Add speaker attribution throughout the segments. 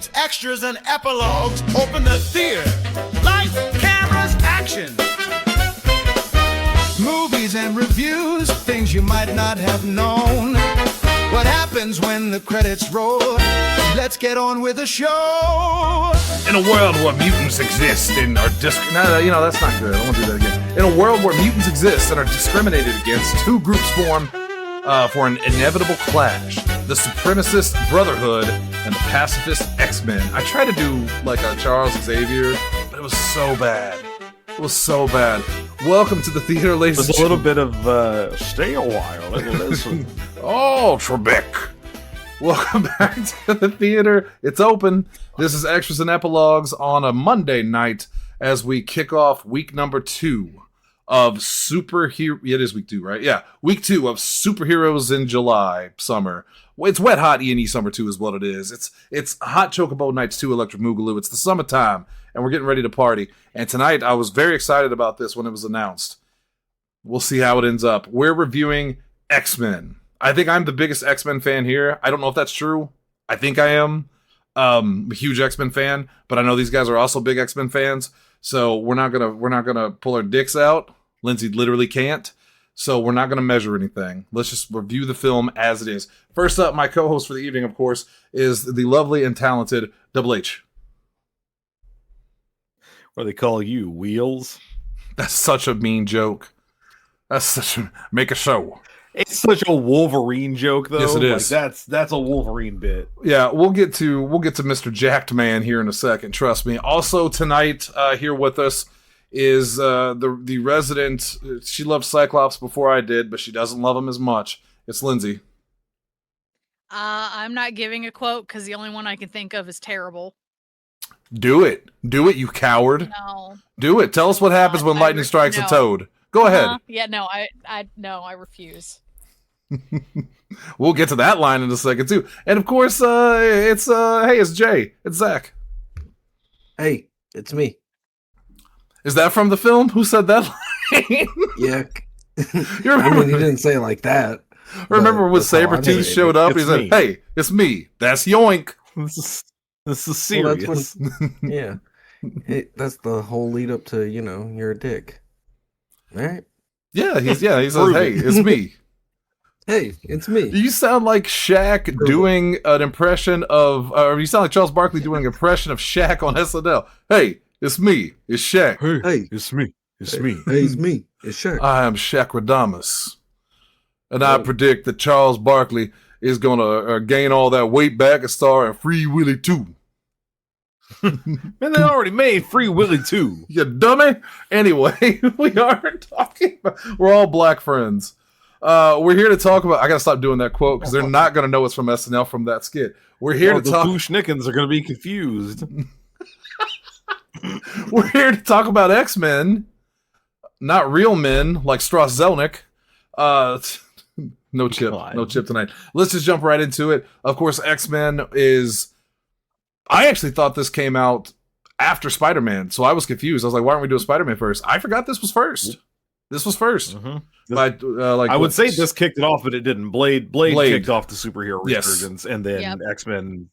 Speaker 1: Epilogues, extras and epilogues open the theater. Lights, cameras, action. Movies and reviews, things you might not have known. What happens when the credits roll? Let's get on with the show.
Speaker 2: In a world where mutants exist and are that's not good. I won't do that again. In a world where mutants exist and are discriminated against, two groups form for an inevitable clash: the supremacist Brotherhood and the pacifist X-Men. I tried to do like a Charles Xavier, but it was so bad. It was so bad. Welcome to the theater, ladies and
Speaker 3: gentlemen. There's a little bit of stay a while and listen.
Speaker 2: Oh, Trebek. Welcome back to the theater. It's open. This is Extras and Epilogues on a Monday night as we kick off week number 2 of superhero. It is week 2, right? Yeah, week 2 of superheroes in July, summer. It's wet, hot E&E summer 2 is what it is. It's hot Chocobo Nights 2 Electric Boogaloo. It's the summertime, and we're getting ready to party. And tonight, I was very excited about this when it was announced. We'll see how it ends up. We're reviewing X-Men. I think I'm the biggest X-Men fan here. I don't know if that's true. I think I am. I'm a huge X-Men fan, but I know these guys are also big X-Men fans. So we're not gonna pull our dicks out. Lindsay literally can't. So we're not gonna measure anything. Let's just review the film as it is. First up, my co-host for the evening, of course, is the lovely and talented Double H.
Speaker 3: What do they call you? Wheels?
Speaker 2: That's such a mean joke. That's such a make a show.
Speaker 3: It's such a Wolverine joke, though.
Speaker 2: Yes, it is.
Speaker 3: Like, that's a Wolverine bit.
Speaker 2: Yeah, we'll get to Mr. Jacked Man here in a second. Trust me. Also tonight, here with us is the resident. She loved Cyclops before I did, but she doesn't love him as much. It's Lindsay.
Speaker 4: I'm not giving a quote because the only one I can think of is terrible.
Speaker 2: Do it, you coward.
Speaker 4: No.
Speaker 2: Do it. Tell us what happens when lightning strikes a toad. Go ahead.
Speaker 4: Yeah, no, I refuse.
Speaker 2: We'll get to that line in a second too. And of course, it's Jay. It's Zach.
Speaker 5: Hey, it's me.
Speaker 2: Is that from the film? Who said that line?
Speaker 5: Yeah. I mean, he didn't say it like that.
Speaker 2: Remember when Sabretooth showed up? He said, "Hey, it's me. That's Yoink."
Speaker 3: This is serious.
Speaker 5: Well, yeah. That's the whole lead up to, you're a dick. All right?
Speaker 2: Yeah, he says, "Hey, it's me."
Speaker 5: Hey, it's me.
Speaker 2: You sound like Shaq doing an impression of, or you sound like Charles Barkley doing an impression of Shaq on SNL. Hey, it's me. It's Shaq.
Speaker 3: Hey, it's me. It's me.
Speaker 5: Hey, it's me. It's Shaq.
Speaker 2: I am Shaq Radamus. And I predict that Charles Barkley is going to gain all that weight back and star in Free Willy 2.
Speaker 3: Man, they already made Free Willy 2.
Speaker 2: You dummy. Anyway, we are talking about, we're all black friends. We're here to talk about, I got to stop doing that quote because they're not going to know it's from SNL from that skit. We're here to talk.
Speaker 3: The Pushnickens are going to be confused.
Speaker 2: We're here to talk about X-Men, not real men like Strauss Zelnick. No chip tonight. Let's just jump right into it. Of course, X-Men is, I actually thought this came out after Spider-Man, so I was confused. I was like, why aren't we doing Spider-Man first? I forgot this was first. This was first.
Speaker 3: Mm-hmm.
Speaker 2: I
Speaker 3: would say this kicked it off, but it didn't. Blade kicked off the superhero resurgence, and then X-Men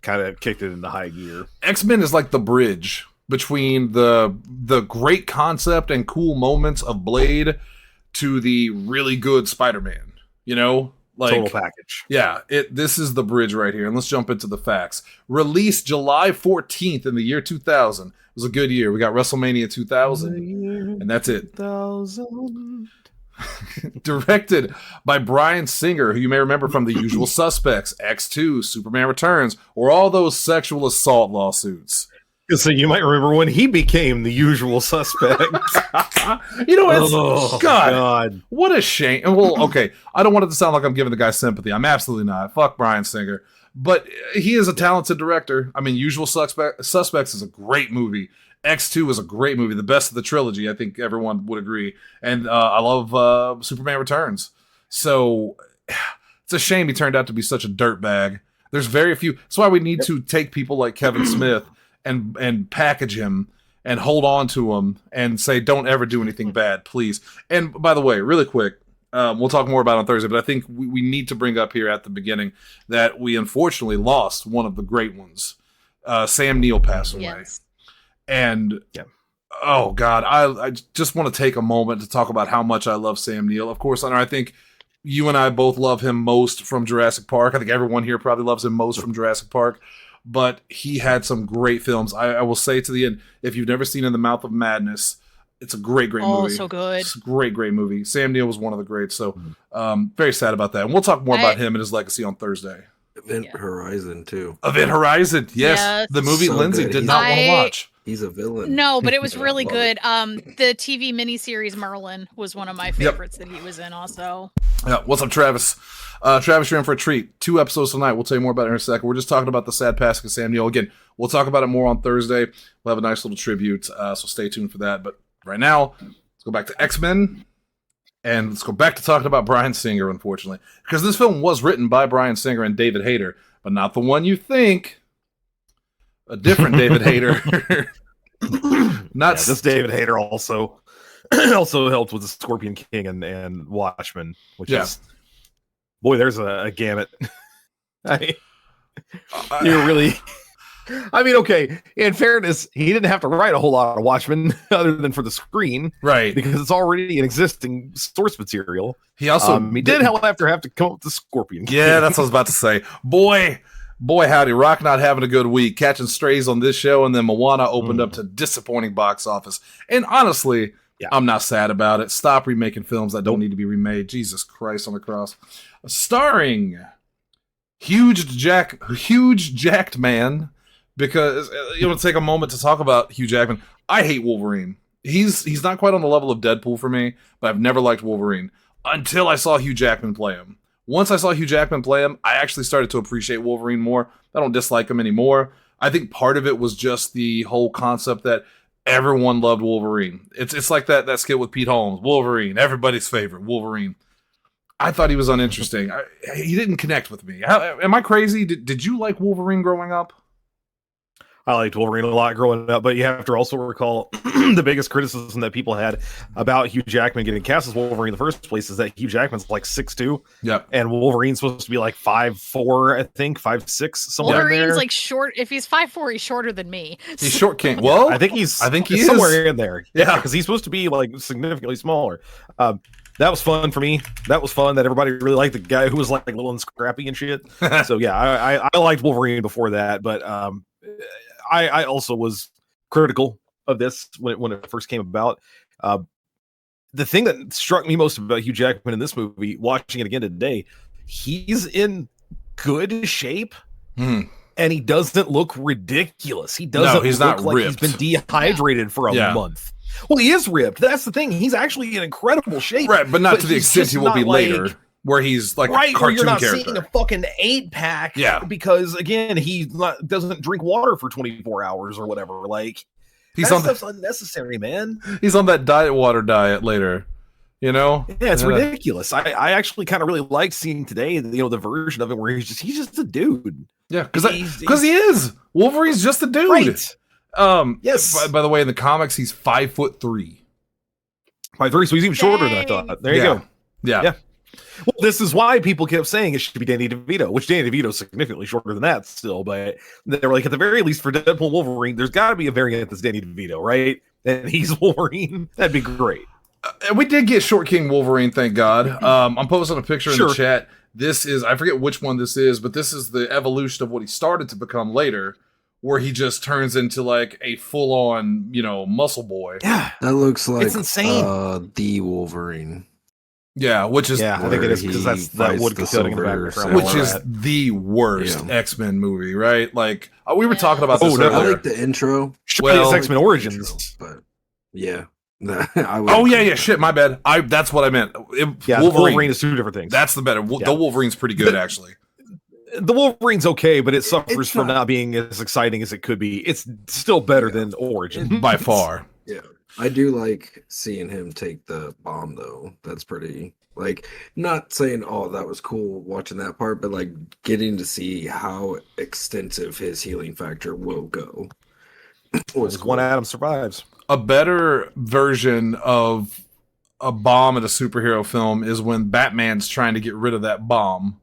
Speaker 3: kind of kicked it into high gear.
Speaker 2: X-Men is like the bridge between the great concept and cool moments of Blade to the really good Spider-Man. Like
Speaker 3: total package. Yeah,
Speaker 2: this is the bridge right here. And let's jump into the facts. Released July 14th in the year 2000. It was a good year. We got WrestleMania 2000, and that's it. 2000. Directed by Bryan Singer, who you may remember from The Usual Suspects, X2, Superman Returns, or all those sexual assault lawsuits.
Speaker 3: So you might remember when he became the usual suspect.
Speaker 2: It's God, what a shame. Well, okay, I don't want it to sound like I'm giving the guy sympathy. I'm absolutely not. Fuck Bryan Singer. But he is a talented director. I mean, Usual Suspects is a great movie. X2 is a great movie, the best of the trilogy. I think everyone would agree. And I love Superman Returns. So it's a shame he turned out to be such a dirtbag. There's very few. That's why we need to take people like Kevin Smith and package him and hold on to him and say, don't ever do anything bad, please. And by the way, really quick, we'll talk more about it on Thursday, but I think we need to bring up here at the beginning that we unfortunately lost one of the great ones. Sam Neill passed away.
Speaker 4: Yes.
Speaker 2: And oh God, I just want to take a moment to talk about how much I love Sam Neill. Of course, I think you and I both love him most from Jurassic Park. I think everyone here probably loves him most from Jurassic Park. But he had some great films. I will say to the end, if you've never seen In the Mouth of Madness, it's a great movie.
Speaker 4: Oh, so good.
Speaker 2: It's a great movie. Sam Neill was one of the greats. So very sad about that. And we'll talk more about him and his legacy on Thursday.
Speaker 5: Event Horizon, too.
Speaker 2: Event Horizon, yes. The movie
Speaker 5: So
Speaker 2: Lindsay
Speaker 5: good.
Speaker 2: did not want to watch.
Speaker 5: He's a villain.
Speaker 4: No, but it was really good. The TV miniseries Merlin was one of my favorites that he was in also.
Speaker 2: Yeah. What's up, Travis? Travis, you're in for a treat. 2 episodes tonight. We'll tell you more about it in a second. We're just talking about the sad passing of Sam Neill. Again, we'll talk about it more on Thursday. We'll have a nice little tribute, so stay tuned for that. But right now, let's go back to X-Men, and let's go back to talking about Bryan Singer, unfortunately. Because this film was written by Bryan Singer and David Hayter, but not the one you think. A different David Hayter.
Speaker 3: This David Hayter also helped with the Scorpion King and Watchmen, which is, boy, there's a gamut. You're really, I mean, okay, in fairness, he didn't have to write a whole lot of Watchmen other than for the screen,
Speaker 2: right?
Speaker 3: Because it's already an existing source material.
Speaker 2: He also
Speaker 3: he did have to come up with the Scorpion King.
Speaker 2: Yeah, that's what I was about to say. Boy, howdy, Rock not having a good week, catching strays on this show, and then Moana opened up to disappointing box office. And honestly, I'm not sad about it. Stop remaking films that don't need to be remade. Jesus Christ on the cross. Starring huge jacked man, because you want to take a moment to talk about Hugh Jackman. I hate Wolverine. He's not quite on the level of Deadpool for me, but I've never liked Wolverine until I saw Hugh Jackman play him. Once I saw Hugh Jackman play him, I actually started to appreciate Wolverine more. I don't dislike him anymore. I think part of it was just the whole concept that everyone loved Wolverine. It's like that skit with Pete Holmes. Wolverine, everybody's favorite, Wolverine. I thought he was uninteresting. He didn't connect with me. Am I crazy? Did you like Wolverine growing up?
Speaker 3: I liked Wolverine a lot growing up, but you have to also recall the biggest criticism that people had about Hugh Jackman getting cast as Wolverine in the first place is that Hugh Jackman's like 6'2", and Wolverine's supposed to be like 5'4", I think 5'6", somewhere
Speaker 4: Wolverine's
Speaker 3: there.
Speaker 4: like short. If he's 5'4", he's shorter than me.
Speaker 2: He's short king. Well,
Speaker 3: I think he is somewhere in there. Yeah, because he's supposed to be like significantly smaller. That was fun for me. That was fun that everybody really liked the guy who was like little and scrappy and shit. So yeah, I liked Wolverine before that, but I also was critical of this when it first came about. The thing that struck me most about Hugh Jackman in this movie, watching it again today, he's in good shape, and he doesn't look ridiculous. He doesn't
Speaker 2: he's
Speaker 3: look
Speaker 2: not
Speaker 3: like
Speaker 2: ripped.
Speaker 3: he's been dehydrated for a month. Well, he is ripped. That's the thing. He's actually in incredible shape.
Speaker 2: Right, but not to the extent he will be later. Where he's like a cartoon
Speaker 3: where you're not
Speaker 2: character.
Speaker 3: seeing a fucking 8-pack. Yeah, because again, he doesn't drink water for 24 hours or whatever. Like, stuff's unnecessary, man.
Speaker 2: He's on that diet water diet later. You know?
Speaker 3: Yeah, it's ridiculous. I actually kind of really liked seeing today, the version of it where he's just a dude.
Speaker 2: Yeah, because he is. Wolverine's just a dude.
Speaker 3: Right. Yes.
Speaker 2: By the way, in the comics, he's 5'3".
Speaker 3: 5'3", so he's even shorter than I thought. There you go.
Speaker 2: Yeah.
Speaker 3: Well, this is why people kept saying it should be Danny DeVito, which Danny DeVito's significantly shorter than that still, but they were like, at the very least for Deadpool and Wolverine, there's got to be a variant that's Danny DeVito, right? And he's Wolverine. That'd be great.
Speaker 2: And we did get Short King Wolverine, thank God. I'm posting a picture in the chat. This is, I forget which one this is, but this is the evolution of what he started to become later, where he just turns into like a full-on, muscle boy.
Speaker 3: Yeah.
Speaker 5: That looks like
Speaker 3: it's insane.
Speaker 5: The Wolverine.
Speaker 2: Yeah, which is
Speaker 3: I think it is because that wood cutting in the background,
Speaker 2: which is the worst X-Men movie, right? Like we were talking about this earlier.
Speaker 5: I like the intro.
Speaker 3: Well, it's X-Men Origins,
Speaker 5: but yeah.
Speaker 2: Shit, my bad. That's what I meant.
Speaker 3: Wolverine is 2 different things.
Speaker 2: That's the better. The Wolverine's pretty good, actually.
Speaker 3: The Wolverine's okay, but it suffers from not being as exciting as it could be. It's still better than Origin
Speaker 2: by far.
Speaker 5: Yeah. I do like seeing him take the bomb, though. That's pretty, not saying, oh, that was cool watching that part, but, getting to see how extensive his healing factor will go.
Speaker 3: Was cool. One Atom survives.
Speaker 2: A better version of a bomb in a superhero film is when Batman's trying to get rid of that bomb,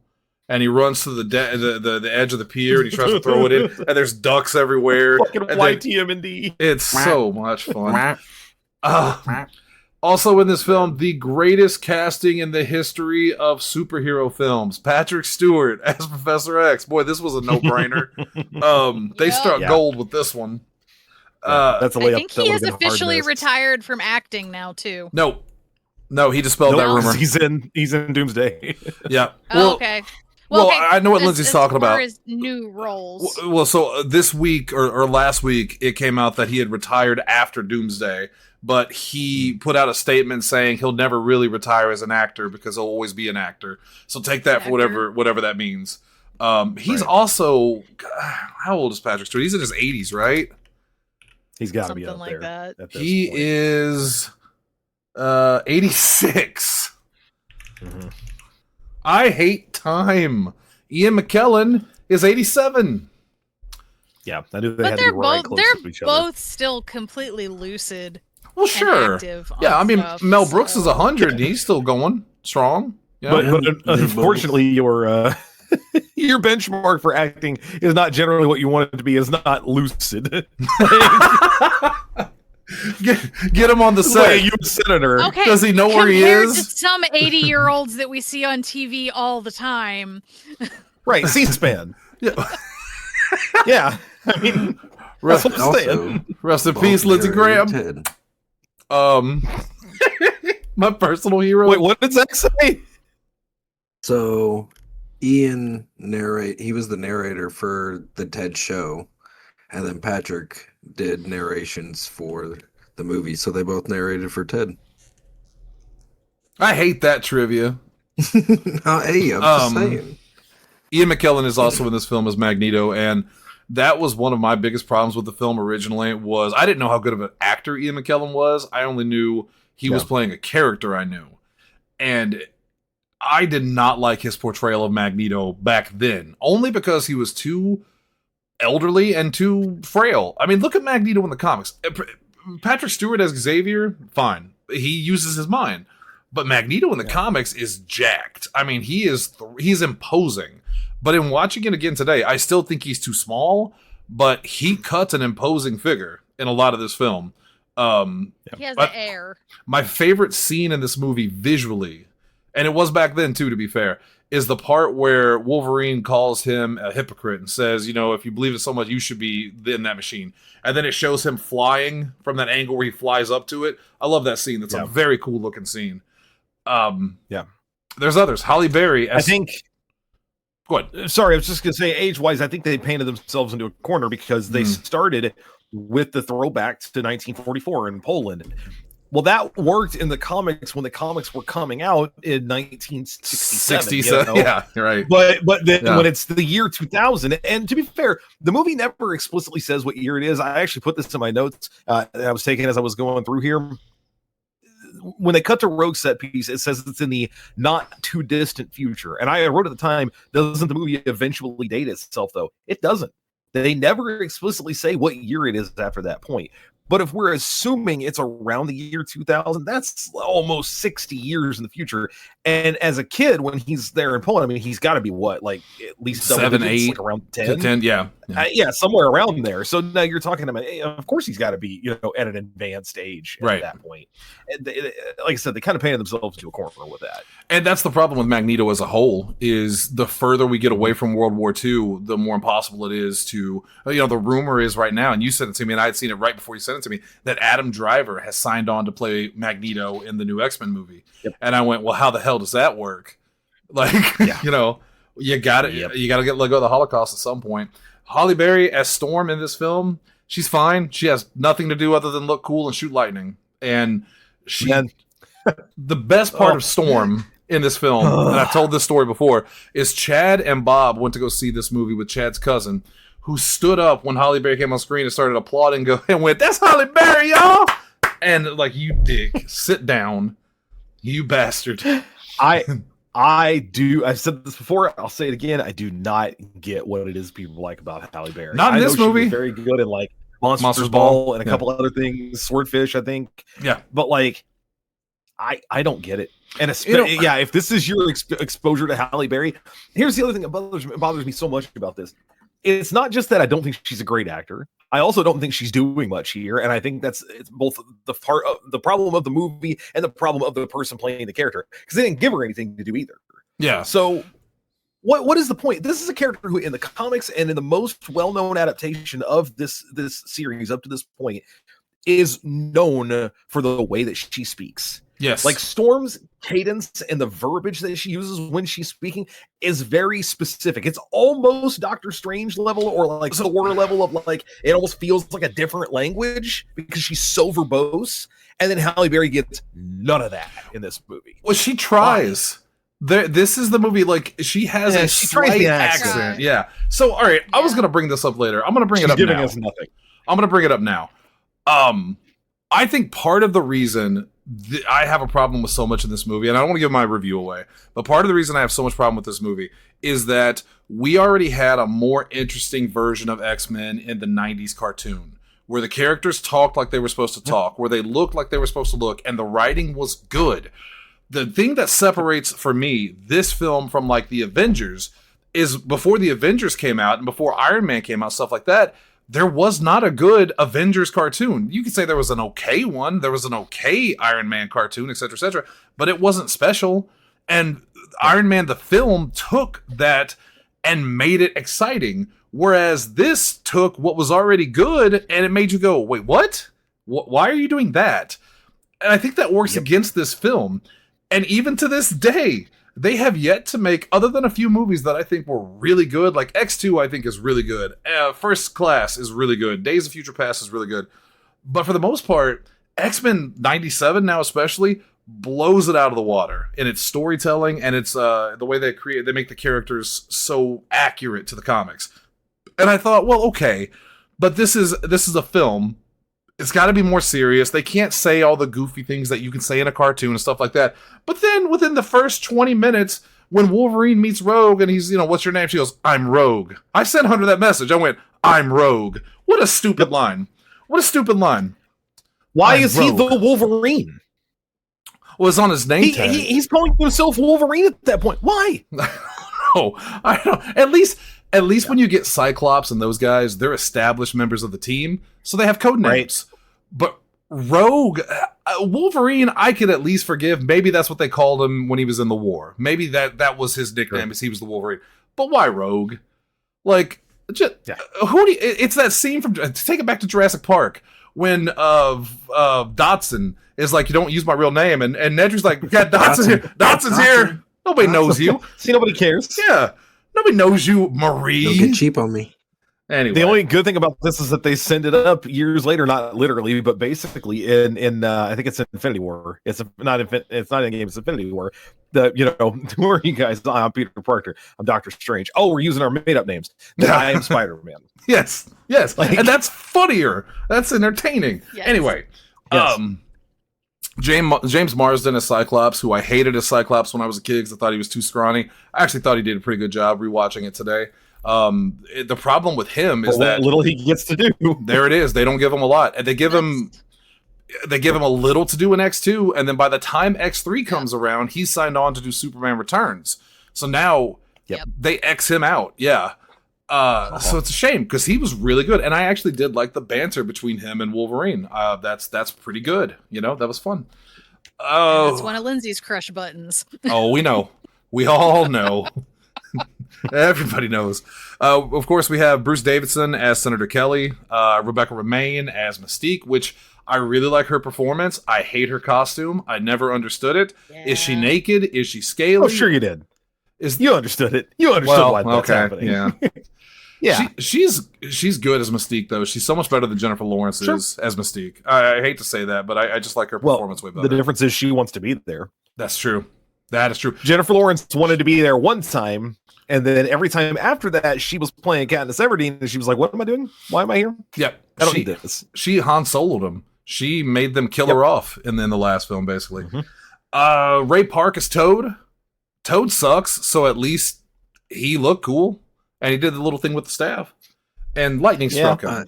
Speaker 2: and he runs to the edge of the pier and he tries to throw it in, and there's ducks everywhere.
Speaker 3: Fucking white TMND.
Speaker 2: It's so much fun. Also in this film, the greatest casting in the history of superhero films. Patrick Stewart as Professor X. Boy, this was a no-brainer. They struck gold with this one.
Speaker 3: That's a layup.
Speaker 4: I think he has officially retired from acting now too.
Speaker 2: No, he dispelled that rumor.
Speaker 3: He's in Doomsday.
Speaker 2: Yeah.
Speaker 4: Well, okay.
Speaker 2: Well,
Speaker 4: okay.
Speaker 2: I know what Lindsay's talking about.
Speaker 4: His new roles.
Speaker 2: Well, so this week or last week, it came out that he had retired after Doomsday, but he put out a statement saying he'll never really retire as an actor because he'll always be an actor. So take that for whatever that means. He's also, how old is Patrick Stewart? He's in his 80s, right?
Speaker 3: He's got to be up
Speaker 4: like
Speaker 3: there.
Speaker 4: That.
Speaker 2: He is 86.
Speaker 3: Mm-hmm.
Speaker 2: I hate time. Ian McKellen is 87.
Speaker 3: Yeah, I knew they
Speaker 4: but
Speaker 3: had
Speaker 4: they're
Speaker 3: to be right
Speaker 4: both
Speaker 3: close
Speaker 4: they're
Speaker 3: to each other.
Speaker 4: both still completely lucid.
Speaker 2: Well, sure. Yeah, I mean,
Speaker 4: stuff,
Speaker 2: Mel Brooks is 100 and he's still going strong. You know?
Speaker 3: But unfortunately, your benchmark for acting is not generally what you want it to be. Is not lucid.
Speaker 2: Get him on the set.
Speaker 3: Like a U.S. senator.
Speaker 4: Okay,
Speaker 2: does he know where he is?
Speaker 4: To some 80-year-olds that we see on TV all the time.
Speaker 3: Right, C-SPAN.
Speaker 2: Yeah.
Speaker 3: Yeah, I mean, that's what I'm saying.
Speaker 2: Rest in peace, Lindsey Graham. My personal hero.
Speaker 3: Wait, what did Zach say?
Speaker 5: So Ian he was the narrator for the Ted show, and then Patrick did narrations for the movie, so they both narrated for Ted.
Speaker 2: I hate that trivia.
Speaker 5: Hey, I'm just saying.
Speaker 2: Ian McKellen is also in this film as Magneto, and that was one of my biggest problems with the film originally. Was I didn't know how good of an actor Ian McKellen was. I only knew he was playing a character I knew, and I did not like his portrayal of Magneto back then, only because he was too elderly and too frail. I mean, look at Magneto in the comics. Patrick Stewart as Xavier, fine. He uses his mind. But Magneto in the comics is jacked. I mean, he's imposing. But in watching it again today, I still think he's too small, but he cuts an imposing figure in a lot of this film.
Speaker 4: He has the air.
Speaker 2: My favorite scene in this movie visually, and it was back then too, to be fair, is the part where Wolverine calls him a hypocrite and says, you know, if you believe it so much, you should be in that machine. And then it shows him flying from that angle where he flies up to it. I love that scene. That's a very cool looking scene. There's others. Halle Berry.
Speaker 3: I think.
Speaker 2: What?
Speaker 3: Sorry, I was just going to say, age-wise, I think they painted themselves into a corner because they started with the throwback to 1944 in Poland. Well, that worked in the comics when the comics were coming out in 1967. You know?
Speaker 2: Yeah, you're right.
Speaker 3: But then when it's the year 2000, and to be fair, the movie never explicitly says what year it is. I actually put this in my notes that I was taking as I was going through here. When they cut to Rogue set piece, it says it's in the not too distant future. And I wrote at the time, doesn't the movie eventually date itself, though? It doesn't. They never explicitly say what year it is after that point. But if we're assuming it's around the year 2000, that's almost 60 years in the future. And as a kid, when he's there in Poland, I mean, he's got to be at least
Speaker 2: 7, 8,
Speaker 3: like around 10.
Speaker 2: 10, yeah,
Speaker 3: somewhere around there. So now you're talking about, of course, he's got to be, at an advanced age at that point. And like I said, they kind of painted themselves into a corner with that.
Speaker 2: And that's the problem with Magneto as a whole, is the further we get away from World War II, the more impossible it is to, the rumor is right now, and you said it to me, and I had seen it right before you sent it to me, that Adam Driver has signed on to play Magneto in the new X-Men movie. Yep. And I went, well, how the hell does that work? Like, you got it. You got to let go of the Holocaust at some point. Halle Berry as Storm in this film, she's fine. She has nothing to do other than look cool and shoot lightning. And the best part of Storm in this film, and I've told this story before, is Chad and Bob went to go see this movie with Chad's cousin, who stood up when Halle Berry came on screen and started applauding and went, "That's Halle Berry, y'all!" And like, you dick, sit down, you bastard.
Speaker 3: I've said this before, I'll say it again, I do not get what it is people like about Halle Berry.
Speaker 2: Not in this movie.
Speaker 3: She's very good in like Monsters Ball and a couple other things, Swordfish, I think.
Speaker 2: Yeah.
Speaker 3: But like, I don't get it. And if this is your exposure to Halle Berry, here's the other thing that bothers me so much about this. It's not just that I don't think she's a great actor. I also don't think she's doing much here, and I think it's both the part of the problem of the movie and the problem of the person playing the character, because they didn't give her anything to do either.
Speaker 2: Yeah.
Speaker 3: So what is the point? This is a character who, in the comics and in the most well-known adaptation of this series up to this point, is known for the way that she speaks.
Speaker 2: Yes.
Speaker 3: Like Storm's cadence and the verbiage that she uses when she's speaking is very specific. It's almost Doctor Strange level, or like Thor level of like, it almost feels like a different language because she's so verbose. And then Halle Berry gets none of that in this movie.
Speaker 2: Well, she tries. This is the movie, like, she has a slight accent. Yeah. So, all right, I was going to bring this up later. I'm going to bring it up now. She's giving us nothing. I'm going to bring it up now. I think part of the reason I have a problem with so much in this movie, and I don't want to give my review away, but part of the reason I have so much problem with this movie is that we already had a more interesting version of X-Men in the 90s cartoon, where the characters talked like they were supposed to talk, where they looked like they were supposed to look, and the writing was good. The thing that separates, for me, this film from, like, the Avengers is before the Avengers came out and before Iron Man came out, stuff like that, there was not a good Avengers cartoon. You could say there was an okay one. There was an okay Iron Man cartoon, etc., but it wasn't special. And Iron Man, the film, took that and made it exciting. Whereas this took what was already good and it made you go, wait, what? Why are you doing that? And I think that works against this film. And even to this day, they have yet to make, other than a few movies that I think were really good, like X2 I think is really good, First Class is really good, Days of Future Past is really good, but for the most part, X-Men 97 now especially blows it out of the water in its storytelling and its the way they make the characters so accurate to the comics. And I thought, well, okay, but this is a film. It's got to be more serious. They can't say all the goofy things that you can say in a cartoon and stuff like that. But then within the first 20 minutes, when Wolverine meets Rogue and he's, what's your name? She goes, I'm Rogue. I sent Hunter that message. I went, I'm Rogue. What a stupid line. What a stupid line.
Speaker 3: Why is he the Wolverine?
Speaker 2: Well, it's on his name tag.
Speaker 3: He's calling himself Wolverine at that point. Why?
Speaker 2: I don't. At least when you get Cyclops and those guys, they're established members of the team, so they have code names. Right. But Rogue, Wolverine, I could at least forgive. Maybe that's what they called him when he was in the war. Maybe that was his nickname, as he was the Wolverine. But why Rogue? Like, it's that scene from, take it back to Jurassic Park, when Dotson is like, you don't use my real name, and Nedry's like, yeah, Dotson's here. Dotson's here. Nobody knows you.
Speaker 3: See, nobody cares.
Speaker 2: Yeah. Nobody knows you, Marie.
Speaker 5: Don't get cheap on me.
Speaker 2: Anyway.
Speaker 3: The only good thing about this is that they send it up years later, not literally, but basically in I think it's Infinity War. It's not in game, it's Infinity War. Who are you guys? I'm Peter Parker. I'm Doctor Strange. Oh, we're using our made-up names. I am Spider-Man.
Speaker 2: Yes. And that's funnier. That's entertaining. Yes. Anyway, yes. James Marsden as Cyclops, who I hated as Cyclops when I was a kid because I thought he was too scrawny. I actually thought he did a pretty good job rewatching it today. The problem with him is that
Speaker 3: little he gets to do.
Speaker 2: There it is. They don't give him a lot, and they give him a little to do in X2, and then by the time X3 comes around, he's signed on to do Superman Returns. So now they X him out. Yeah. So it's a shame because he was really good, and I actually did like the banter between him and Wolverine. That's pretty good. That was fun.
Speaker 4: That's one of Lindsay's crush buttons.
Speaker 2: Oh, we know. We all know. Everybody knows. Of course, we have Bruce Davison as Senator Kelly, Rebecca Romijn as Mystique, which I really like her performance. I hate her costume. I never understood it. Yeah. Is she naked? Is she scaly?
Speaker 3: Oh, sure you did. You understood it. You understood why that's happening.
Speaker 2: Yeah.
Speaker 3: Yeah,
Speaker 2: she's good as Mystique, though. She's so much better than Jennifer Lawrence is as Mystique. I hate to say that, but I just like her performance way better.
Speaker 3: The difference is she wants to be there.
Speaker 2: That's true. That is true.
Speaker 3: Jennifer Lawrence wanted to be there one time, and then every time after that, she was playing Katniss Everdeen, and she was like, "What am I doing? Why am I here?
Speaker 2: Yep,
Speaker 3: I don't need this."
Speaker 2: She Han Solo'd him. She made them kill her off in the last film, basically. Mm-hmm. Ray Park is Toad. Toad sucks, so at least he looked cool. And he did the little thing with the staff. And lightning struck him.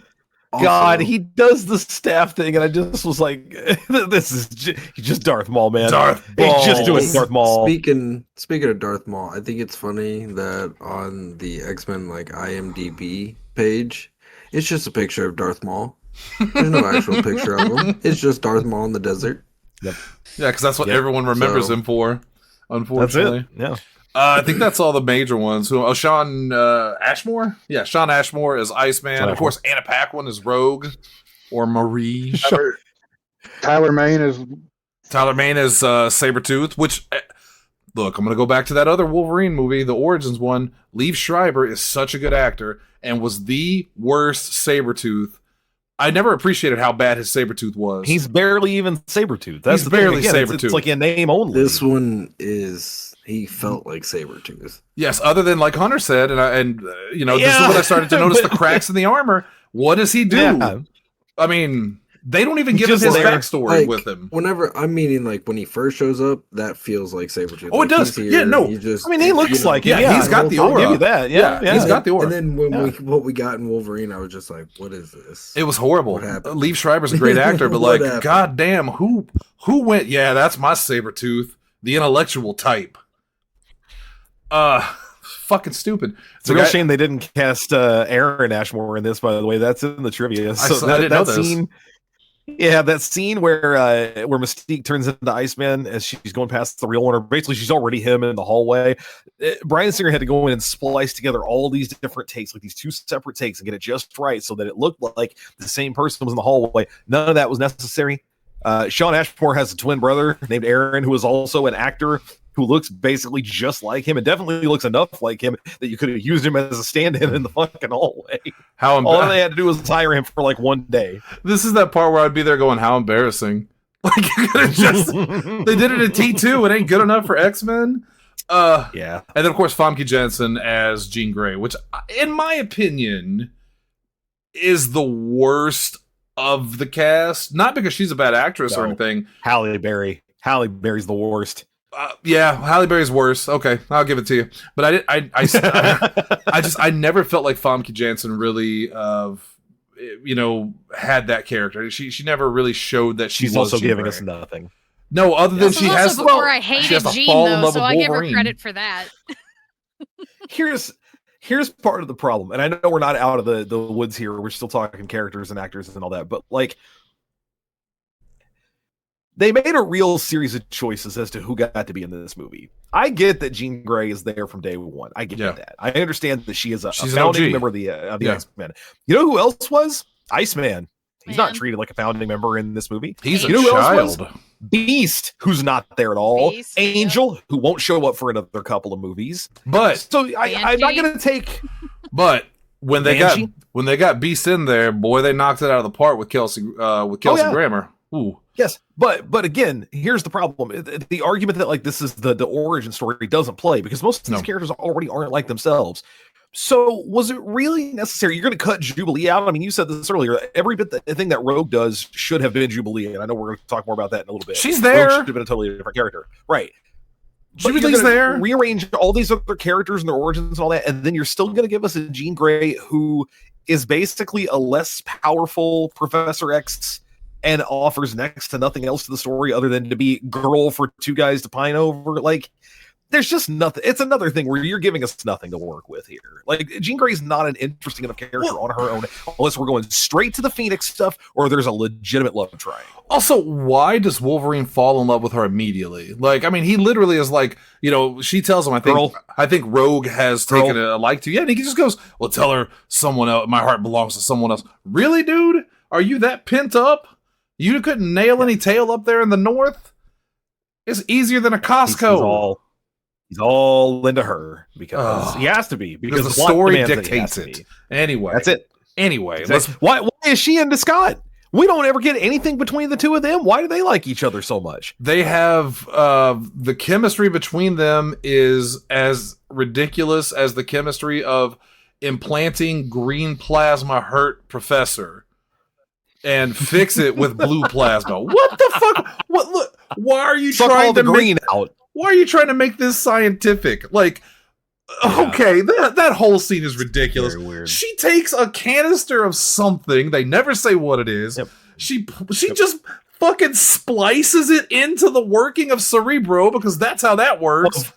Speaker 3: God, he does the staff thing, and I just was like, "This is just Darth Maul, man.
Speaker 2: Darth Maul.
Speaker 3: He's just doing Darth Maul."
Speaker 5: Speaking of Darth Maul, I think it's funny that on the X-Men like IMDb page, it's just a picture of Darth Maul. There's no actual picture of him. It's just Darth Maul in the desert.
Speaker 3: Yep.
Speaker 2: Yeah, because that's what everyone remembers him for. Unfortunately,
Speaker 3: that's it. Yeah.
Speaker 2: I think that's all the major ones. Sean Ashmore? Yeah, Sean Ashmore is Iceman. Of course, Anna Paquin is Rogue or Marie.
Speaker 6: Tyler Mane is
Speaker 2: Sabretooth, which, look, I'm going to go back to that other Wolverine movie, the Origins one. Liev Schreiber is such a good actor and was the worst Sabretooth. I never appreciated how bad his Sabretooth was.
Speaker 3: He's barely even Sabretooth. That's
Speaker 2: He's barely Sabretooth.
Speaker 3: It's like a name only.
Speaker 5: This one he felt like Sabretooth.
Speaker 2: Yes, other than like Hunter said, and this is when I started to notice the cracks in the armor. What does he do?
Speaker 3: Yeah.
Speaker 2: I mean, they don't even give us his backstory with him.
Speaker 5: Whenever I'm meaning like when he first shows up, that feels like Sabretooth.
Speaker 2: Oh,
Speaker 5: like,
Speaker 2: it does.
Speaker 5: Here,
Speaker 3: he looks like him.
Speaker 2: Yeah, he's got the aura.
Speaker 3: I'll give you that. Yeah,
Speaker 2: he's got the aura.
Speaker 5: And then what we got in Wolverine, I was just like, what is this?
Speaker 2: It was horrible.
Speaker 5: What happened?
Speaker 2: Liev Schreiber's a great actor, but like, goddamn, who went? Yeah, that's my Sabretooth, the intellectual type. Fucking stupid.
Speaker 3: It's a real shame they didn't cast Aaron Ashmore in this, by the way. That's in the trivia. So
Speaker 2: I didn't know this.
Speaker 3: Scene, yeah, that scene where Mystique turns into Iceman as she's going past the real one, or basically she's already him in the hallway. Bryan Singer had to go in and splice together all these different takes, like these two separate takes, and get it just right so that it looked like the same person was in the hallway. None of that was necessary. Sean Ashmore has a twin brother named Aaron, who is also an actor who looks basically just like him and definitely looks enough like him that you could have used him as a stand-in in the fucking hallway. All they had to do was hire him for like one day.
Speaker 2: This is that part where I'd be there going, how embarrassing. Like, you could have just... They did it in T2. It ain't good enough for X-Men.
Speaker 3: Yeah.
Speaker 2: And then, of course, Famke Janssen as Jean Grey, which, in my opinion, is the worst of the cast. Not because she's a bad actress or anything.
Speaker 3: Halle Berry. Halle Berry's the worst.
Speaker 2: Yeah, Halle Berry's worse. Okay, I'll give it to you. But I never felt like Famke Janssen really, had that character. She never really showed that
Speaker 3: she's
Speaker 2: was
Speaker 3: also
Speaker 2: Jean
Speaker 3: giving
Speaker 2: Grey.
Speaker 3: us nothing.
Speaker 2: No, other than she has.
Speaker 4: Before I hated Jean, though, so I give her credit for that.
Speaker 3: Here's part of the problem, and I know we're not out of the woods here. We're still talking characters and actors and all that, but like, they made a real series of choices as to who got to be in this movie. I get that Jean Grey is there from day one. I get that. I understand that she is a founding member of the X-Men. You know who else was? Iceman. He's not treated like a founding member in this movie.
Speaker 2: He's a child.
Speaker 3: Beast, who's not there at all.
Speaker 4: Beast,
Speaker 3: Angel, who won't show up for another couple of movies.
Speaker 2: But
Speaker 3: so I'm not going to take.
Speaker 2: But when they got Beast in there, boy, they knocked it out of the park with Kelsey Grammer. Ooh.
Speaker 3: Yes, but again, here's the problem: the argument that like this is the origin story doesn't play because most of these characters already aren't like themselves. So was it really necessary? You're going to cut Jubilee out? I mean, you said this earlier. Every bit the thing that Rogue does should have been Jubilee, and I know we're going to talk more about that in a little bit.
Speaker 2: She's there.
Speaker 3: Rogue should have been a totally different character, right?
Speaker 2: Jubilee's there.
Speaker 3: Rearrange all these other characters and their origins and all that, and then you're still going to give us a Jean Grey who is basically a less powerful Professor X and offers next to nothing else to the story other than to be girl for two guys to pine over. Like, there's just nothing. It's another thing where you're giving us nothing to work with here. Like, Jean Grey's not an interesting enough character on her own unless we're going straight to the Phoenix stuff or there's a legitimate love triangle.
Speaker 2: Also, why does Wolverine fall in love with her immediately? Like, I mean, he literally is like, she tells him, I think Rogue has taken a like to you. And he just goes, well, tell her someone else, my heart belongs to someone else. Really, dude? Are you that pent up? You couldn't nail any tail up there in the north? It's easier than a Costco.
Speaker 3: He's all into her because he has to be because
Speaker 2: the story dictates it. Anyway,
Speaker 3: that's it.
Speaker 2: Anyway,
Speaker 3: why is she into Scott? We don't ever get anything between the two of them. Why do they like each other so much?
Speaker 2: They have the chemistry between them is as ridiculous as the chemistry of implanting green plasma hurt Professor and fix it with blue plasma. What the fuck? What? Look, why are you trying to
Speaker 3: green out?
Speaker 2: Why are you trying to make this scientific? Like, Okay, that whole scene is ridiculous.
Speaker 3: Very weird.
Speaker 2: She takes a canister of something. They never say what it is.
Speaker 3: Yep.
Speaker 2: She just fucking splices it into the working of Cerebro because that's how that works.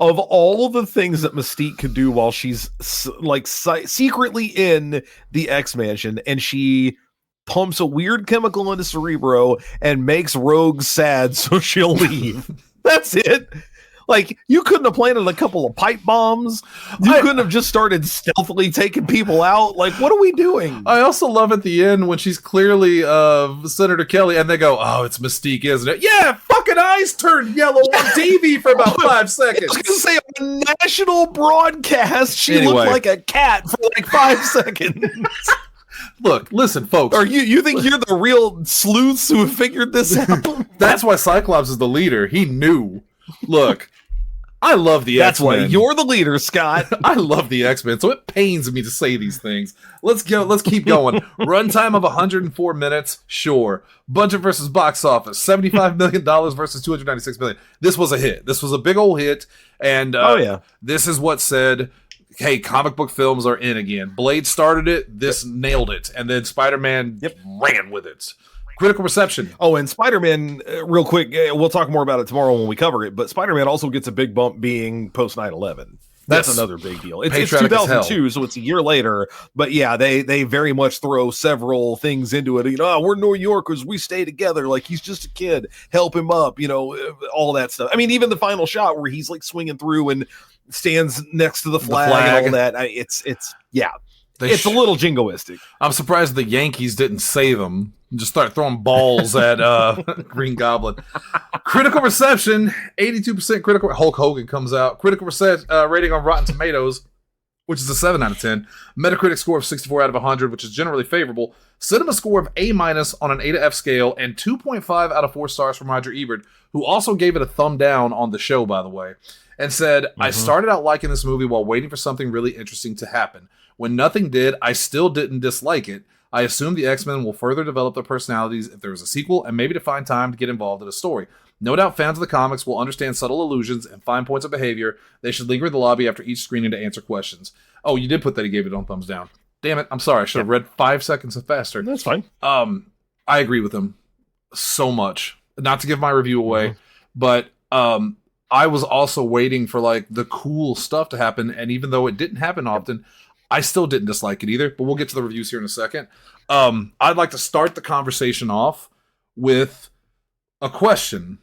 Speaker 3: Of all of the things that Mystique could do while she's secretly in the X Mansion, and she pumps a weird chemical into Cerebro and makes Rogue sad so she'll leave. That's it. Like, you couldn't have planted a couple of pipe bombs. You couldn't have just started stealthily taking people out. Like, what are we doing?
Speaker 2: I also love at the end when she's clearly Senator Kelly, and they go, "Oh, it's Mystique, isn't it?" Yeah, fucking eyes turned yellow on TV for about 5 seconds.
Speaker 3: I was gonna say, on a national broadcast, she
Speaker 2: Anyway.
Speaker 3: looked like a cat for like 5 seconds.
Speaker 2: Look, listen, folks.
Speaker 3: Or you think you're the real sleuths who have figured this out?
Speaker 2: That's why Cyclops is the leader. He knew. Look, I love the
Speaker 3: That's
Speaker 2: X-Men.
Speaker 3: why you're the leader, Scott.
Speaker 2: I love the X-Men, so it pains me to say these things. Let's go. Let's keep going. Runtime of 104 minutes, sure. Budget versus box office, $75 million versus $296 million. This was a hit. This was a big old hit, and this is what said, hey, comic book films are in again. Blade started it. This nailed it, and then Spider-Man ran with it. Critical reception.
Speaker 3: Oh, and Spider-Man, real quick, we'll talk more about it tomorrow when we cover it, but Spider-Man also gets a big bump being post 9/11. That's another big deal. It's
Speaker 2: Patriotic as
Speaker 3: 2002, so it's a year later, but yeah, they very much throw several things into it. You know, we're New Yorkers, we stay together. Like, he's just a kid, help him up, you know, all that stuff. I mean, even the final shot where he's like swinging through and stands next to the flag. And all that. It's a little jingoistic.
Speaker 2: I'm surprised the Yankees didn't save him. Just start throwing balls at Green Goblin. Critical reception, 82% critical. Hulk Hogan comes out. Critical rating on Rotten Tomatoes, which is a 7 out of 10. Metacritic score of 64 out of 100, which is generally favorable. Cinema score of A- on an A to F scale, and 2.5 out of 4 stars from Roger Ebert, who also gave it a thumb down on the show, by the way, and said, I started out liking this movie while waiting for something really interesting to happen. When nothing did, I still didn't dislike it. I assume the X-Men will further develop their personalities if there is a sequel, and maybe to find time to get involved in a story. No doubt fans of the comics will understand subtle allusions and fine points of behavior. They should linger in the lobby after each screening to answer questions. Oh, you did put that he gave it on thumbs down. Damn it, I'm sorry. I should have read 5 seconds faster.
Speaker 3: That's fine.
Speaker 2: I agree with him so much. Not to give my review away, but I was also waiting for like the cool stuff to happen, and even though it didn't happen often, I still didn't dislike it either, but we'll get to the reviews here in a second. I'd like to start the conversation off with a question.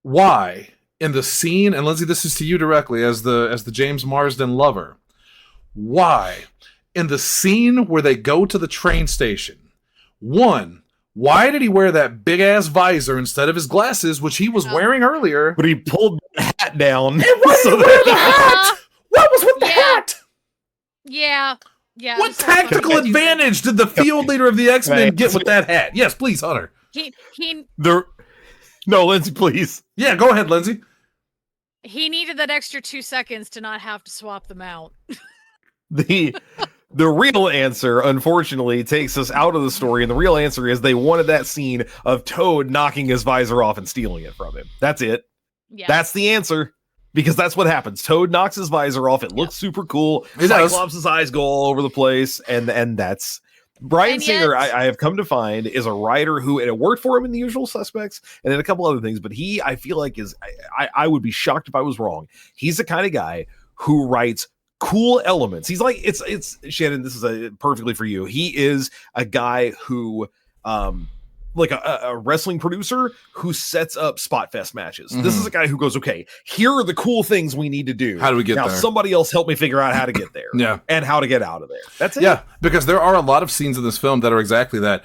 Speaker 2: Why, in the scene, and Lindsay, this is to you directly as the James Marsden lover, why, in the scene where they go to the train station, one, why did he wear that big-ass visor instead of his glasses, which he was wearing earlier?
Speaker 3: But he pulled the hat down.
Speaker 2: And why did he wear the hat? What was with the hat?
Speaker 4: Yeah.
Speaker 2: What tactical advantage did the field leader of the X-Men get with that hat? Yes, please, Hunter.
Speaker 3: No, Lindsay, please.
Speaker 2: Yeah, go ahead, Lindsay.
Speaker 4: He needed that extra 2 seconds to not have to swap them out.
Speaker 3: The real answer, unfortunately, takes us out of the story, and the real answer is they wanted that scene of Toad knocking his visor off and stealing it from him. That's it.
Speaker 4: Yeah.
Speaker 3: That's the answer. Because that's what happens. Toad knocks his visor off. It looks super cool. Cyclops' eyes go all over the place. And that's... Bryan Singer, I have come to find, is a writer who, and it worked for him in The Usual Suspects and in a couple other things, but he, I feel like, is... I would be shocked if I was wrong. He's the kind of guy who writes cool elements. He's like... It's Shannon, this is perfectly for you. He is a guy who... like a wrestling producer who sets up spot fest matches. This is a guy who goes, okay, here are the cool things we need to do.
Speaker 2: How do we get there?
Speaker 3: Somebody else help me figure out how to get there.
Speaker 2: Yeah.
Speaker 3: And how to get out of there. That's it.
Speaker 2: Yeah, because there are a lot of scenes in this film that are exactly that.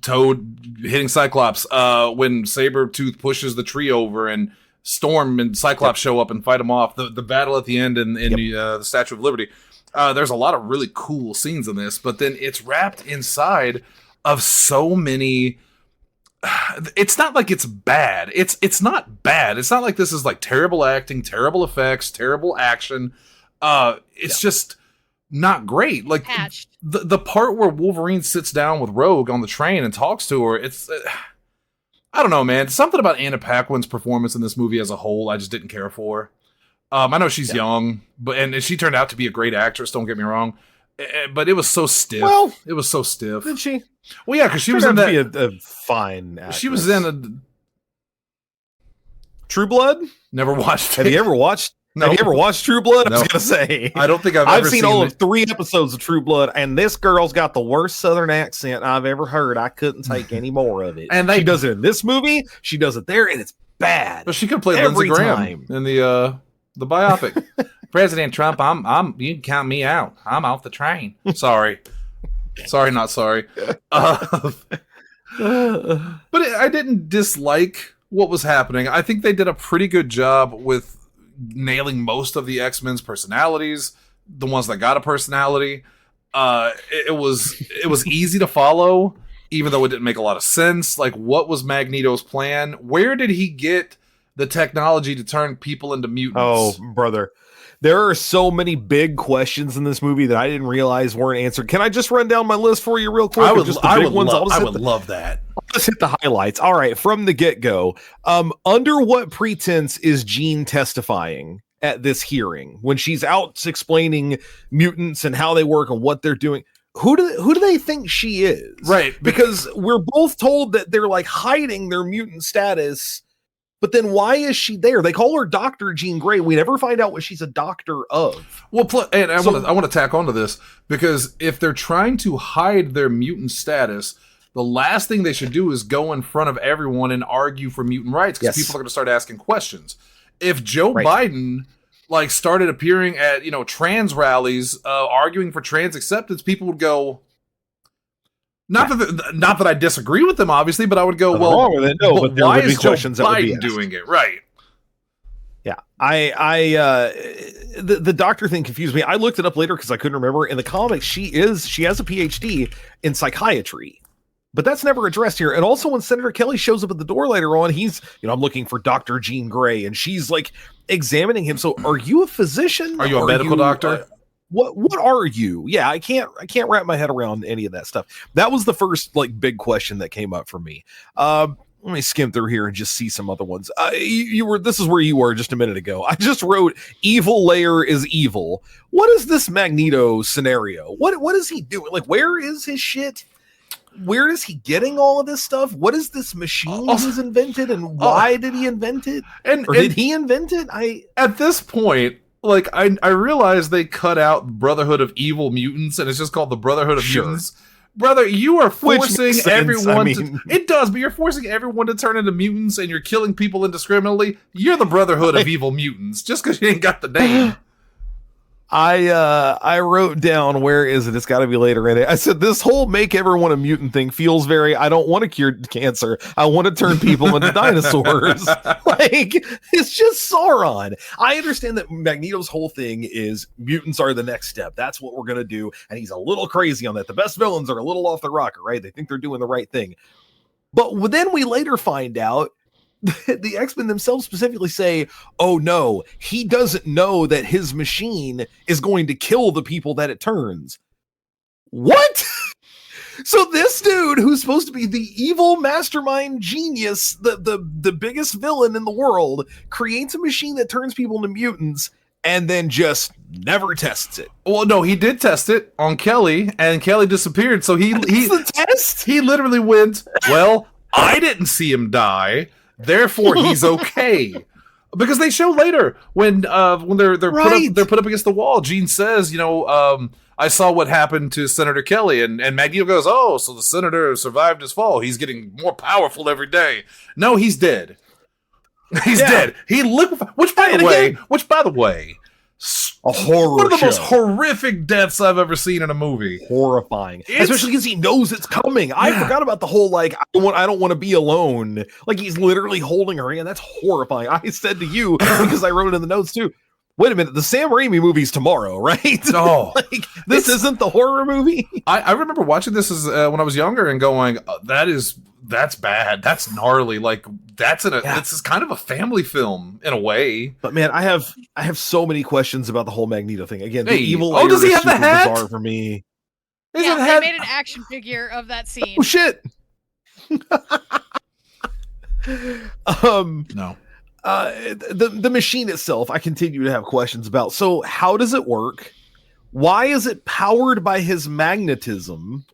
Speaker 2: Toad hitting Cyclops, when Sabretooth pushes the tree over and Storm and Cyclops show up and fight him off. The battle at the end in the Statue of Liberty. There's a lot of really cool scenes in this, but then it's wrapped inside of so many... It's not like it's bad. It's not bad. It's not like this is like terrible acting, terrible effects, terrible action. It's just not great. Like the part where Wolverine sits down with Rogue on the train and talks to her, it's I don't know, man. Something about Anna Paquin's performance in this movie as a whole, I just didn't care for. I know she's young, and she turned out to be a great actress. Don't get me wrong, but it was so stiff.
Speaker 3: Well,
Speaker 2: it was so stiff.
Speaker 3: Did she?
Speaker 2: Well, yeah, because she was
Speaker 3: Turned
Speaker 2: in
Speaker 3: out
Speaker 2: that.
Speaker 3: to be a fine actress.
Speaker 2: She was in
Speaker 3: True Blood.
Speaker 2: Never watched.
Speaker 3: Have you ever watched?
Speaker 2: No.
Speaker 3: Have you ever watched True Blood?
Speaker 2: No.
Speaker 3: I was gonna say.
Speaker 2: I don't think I've
Speaker 3: I've
Speaker 2: ever
Speaker 3: seen all of 3 episodes of True Blood, and this girl's got the worst Southern accent I've ever heard. I couldn't take any more of it.
Speaker 2: And
Speaker 3: she does it in this movie. She does it there, and it's bad.
Speaker 2: But she could play
Speaker 3: Every
Speaker 2: Lindsey Graham
Speaker 3: time.
Speaker 2: in the biopic. President Trump, I'm. You can count me out. I'm off the train. Sorry, not sorry. But I didn't dislike what was happening. I think they did a pretty good job with nailing most of the X-Men's personalities, the ones that got a personality. It was easy to follow, even though it didn't make a lot of sense. Like, what was Magneto's plan? Where did he get the technology to turn people into mutants?
Speaker 3: Oh, brother. There are so many big questions in this movie that I didn't realize weren't answered. Can I just run down my list for you real quick?
Speaker 2: I would
Speaker 3: Love
Speaker 2: love that.
Speaker 3: Let's hit the highlights. All right, from the get-go. Under what pretense is Jean testifying at this hearing when she's out explaining mutants and how they work and what they're doing? Who do they think she is?
Speaker 2: Right.
Speaker 3: Because we're both told that they're like hiding their mutant status. But then why is she there? They call her Dr. Jean Grey. We never find out what she's a doctor of.
Speaker 2: Well, and I want to tack onto this, because if they're trying to hide their mutant status, the last thing they should do is go in front of everyone and argue for mutant rights, because people are going to start asking questions. If Joe Biden like started appearing at trans rallies, arguing for trans acceptance, people would go. Not that I disagree with them, obviously, but I would go, well,
Speaker 3: wrong with it. No, but
Speaker 2: why is Joe
Speaker 3: questions that would be
Speaker 2: Biden
Speaker 3: asked.
Speaker 2: doing it? Right.
Speaker 3: Yeah, the doctor thing confused me. I looked it up later because I couldn't remember. In the comics, she has a PhD in psychiatry, but that's never addressed here. And also, when Senator Kelly shows up at the door later on, he's, I'm looking for Dr. Jean Grey, and she's like examining him. So, are you a physician?
Speaker 2: Are you a medical doctor?
Speaker 3: What are you? Yeah, I can't wrap my head around any of that stuff. That was the first like big question that came up for me. Let me skim through here and just see some other ones. This is where you were just a minute ago. I just wrote evil layer is evil. What is this Magneto scenario? What is he doing? Like, where is his shit? Where is he getting all of this stuff? What is this machine he's invented, and why did he invent it? Or did he invent it?
Speaker 2: At this point, like, I realize they cut out Brotherhood of Evil Mutants, and it's just called the Brotherhood of Mutants. Brother, you are forcing everyone it does, but you're forcing everyone to turn into mutants, and you're killing people indiscriminately. You're the Brotherhood of Evil Mutants, just because you ain't got the name.
Speaker 3: I wrote down, where is it? It's got to be later in it. I said, this whole make everyone a mutant thing feels very, I don't want to cure cancer. I want to turn people into dinosaurs. Like, it's just Sauron. I understand that Magneto's whole thing is mutants are the next step. That's what we're going to do. And he's a little crazy on that. The best villains are a little off the rocker, right? They think they're doing the right thing. But then we later find out the X-Men themselves specifically say, oh no, he doesn't know that his machine is going to kill the people that it turns. What? So this dude, who's supposed to be the evil mastermind genius, the biggest villain in the world, creates a machine that turns people into mutants and then just never tests it.
Speaker 2: Well, no, he did test it on Kelly, and Kelly disappeared. So he
Speaker 3: the test?
Speaker 2: He literally went, well, I didn't see him die, therefore he's okay. Because they show later when they're put up against the wall, Jean says, I saw what happened to Senator Kelly, and Magneto goes, oh, so the senator survived his fall. He's getting more powerful every day. No, he's dead. He's dead. He liquefied. Which by the way,
Speaker 3: a horror
Speaker 2: one of the
Speaker 3: show.
Speaker 2: most horrific deaths I've ever seen in a movie.
Speaker 3: Horrifying, especially because he knows it's coming. I forgot about the whole I don't want to be alone. Like, he's literally holding her hand. That's horrifying. I said to you, because I wrote it in the notes too, wait a minute, the Sam Raimi movie's tomorrow, right?
Speaker 2: Oh,
Speaker 3: like, this isn't the horror movie.
Speaker 2: I remember watching this as when I was younger and going, that's bad. That's gnarly. Like, this is kind of a family film in a way.
Speaker 3: But man, I have so many questions about the whole Magneto thing. Again, the evil.
Speaker 2: Oh, does he have the hat?
Speaker 3: Bizarre for me.
Speaker 4: They made an action figure of that scene.
Speaker 3: Oh shit.
Speaker 2: No.
Speaker 3: the machine itself, I continue to have questions about. So how does it work? Why is it powered by his magnetism?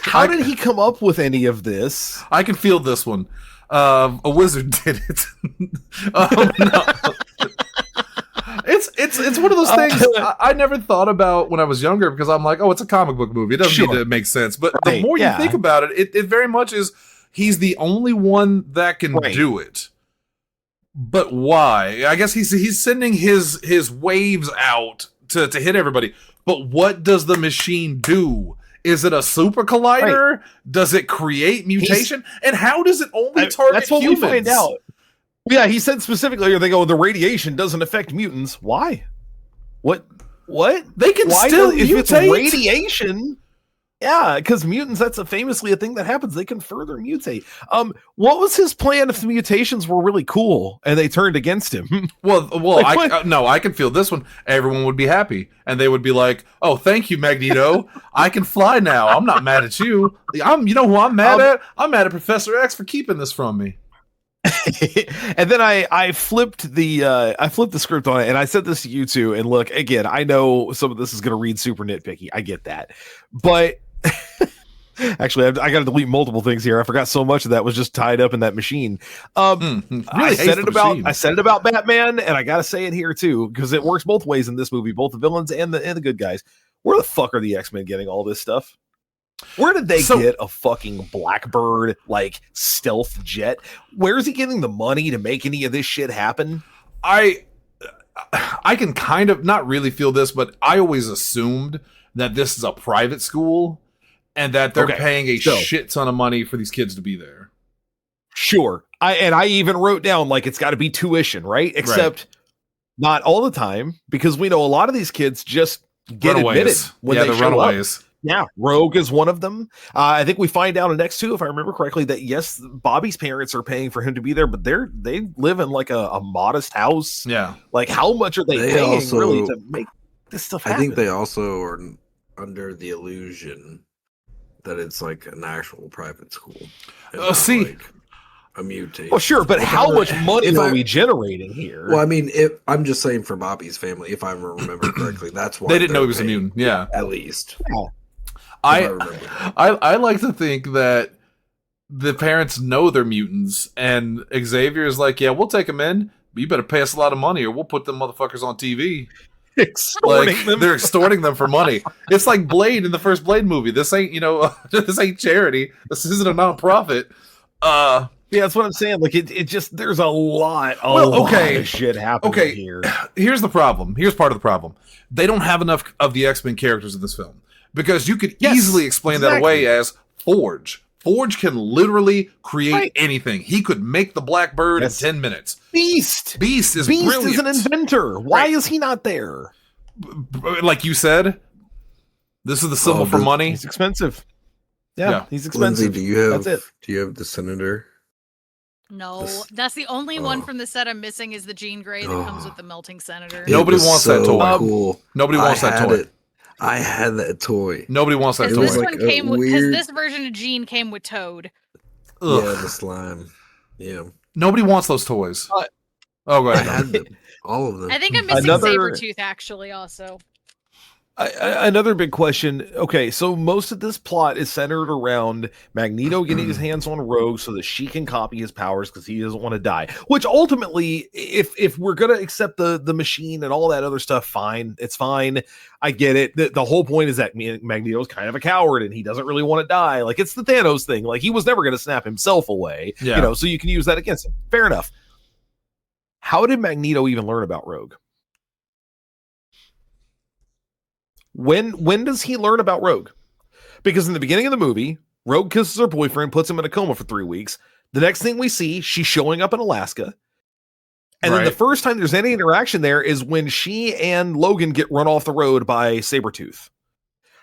Speaker 3: How did he come up with any of this?
Speaker 2: I can feel this one. A wizard did it. No. It's one of those things I never thought about when I was younger because I'm like, oh, it's a comic book movie. It doesn't need to make sense. But the more you think about it, it very much is he's the only one that can do it. But why? I guess he's sending his waves out to hit everybody. But what does the machine do? Is it a super collider? Does it create mutation? And how does it only target
Speaker 3: that's what
Speaker 2: humans?
Speaker 3: we find out. Yeah, he said specifically, they go, the radiation doesn't affect mutants. Why? What?
Speaker 2: They can still mutate? If it's
Speaker 3: radiation. Yeah, because mutants, that's famously a thing that happens. They can further mutate. What was his plan if the mutations were really cool and they turned against him?
Speaker 2: Well, I can feel this one. Everyone would be happy. And they would be like, oh, thank you, Magneto. I can fly now. I'm not mad at you. You know who I'm mad at? I'm mad at Professor X for keeping this from me.
Speaker 3: And then I flipped the script on it, and I said this to you too. And look, again, I know some of this is going to read super nitpicky. I get that, but actually, I got to delete multiple things here. I forgot so much of that was just tied up in that machine.
Speaker 2: Really
Speaker 3: I said it about Batman, and I got to say it here too because it works both ways in this movie, both the villains and the good guys. Where the fuck are the X-Men getting all this stuff? Where did they get a fucking Blackbird like stealth jet? Where is he getting the money to make any of this shit happen?
Speaker 2: I can kind of not really feel this, but I always assumed that this is a private school and that they're paying a shit ton of money for these kids to be there.
Speaker 3: Sure. I even wrote down like it's got to be tuition, right? Except not all the time, because we know a lot of these kids just get admitted when they show
Speaker 2: runaways.
Speaker 3: Up. Yeah, Rogue is one of them. I think we find out in X2, if I remember correctly, that yes, Bobby's parents are paying for him to be there, but they live in like a modest house.
Speaker 2: Yeah,
Speaker 3: like how much are they paying also, really to make this stuff happen?
Speaker 5: I think they also are under the illusion that it's like an actual private school.
Speaker 2: See.
Speaker 5: Like a mutation.
Speaker 3: Well, sure, but how much money are we generating here?
Speaker 5: Well, I mean, I'm just saying for Bobby's family, if I remember correctly, that's why
Speaker 2: they didn't know he was a mutant. Yeah,
Speaker 5: at least.
Speaker 3: Yeah.
Speaker 2: I like to think that the parents know they're mutants, and Xavier is like, yeah, we'll take them in, but you better pay us a lot of money or we'll put them motherfuckers on TV. They're extorting them for money. It's like Blade in the first Blade movie. This ain't, this ain't charity. This isn't a nonprofit.
Speaker 3: Yeah, that's what I'm saying. Like it just there's a lot of shit happening here.
Speaker 2: Here's the problem. Here's part of the problem. They don't have enough of the X-Men characters in this film. Because you could easily explain that away as Forge. Forge can literally create anything. He could make the Blackbird in 10 minutes.
Speaker 3: Beast
Speaker 2: is brilliant.
Speaker 3: Is an inventor. Why is he not there?
Speaker 2: Like you said, this is the symbol for money.
Speaker 3: He's expensive. Yeah, he's expensive.
Speaker 5: Lindsay, do you have the Senator?
Speaker 4: No, that's the only one from the set I'm missing is the Jean Grey that comes with the melting Senator.
Speaker 2: Nobody wants that toy.
Speaker 5: Cool.
Speaker 2: Nobody wants that toy.
Speaker 5: I had that toy.
Speaker 2: Nobody wants that toy.
Speaker 4: This one came with, because this version of Jean came with Toad.
Speaker 5: Ugh. Yeah, the slime. Yeah.
Speaker 2: Nobody wants those toys. Go ahead.
Speaker 5: I had them. All of them.
Speaker 4: I think I'm missing Sabretooth actually also.
Speaker 3: Another big question. Okay, so most of this plot is centered around Magneto getting his hands on Rogue so that she can copy his powers because he doesn't want to die. Which ultimately, if we're gonna accept the machine and all that other stuff, fine, it's fine. I get it. The whole point is that Magneto's kind of a coward and he doesn't really want to die. Like it's the Thanos thing. Like he was never gonna snap himself away.
Speaker 2: Yeah.
Speaker 3: So you can use that against him. Fair enough. How did Magneto even learn about Rogue? When does he learn about Rogue? Because in the beginning of the movie, Rogue kisses her boyfriend, puts him in a coma for 3 weeks. The next thing we see, she's showing up in Alaska. And then the first time there's any interaction there is when she and Logan get run off the road by Sabretooth.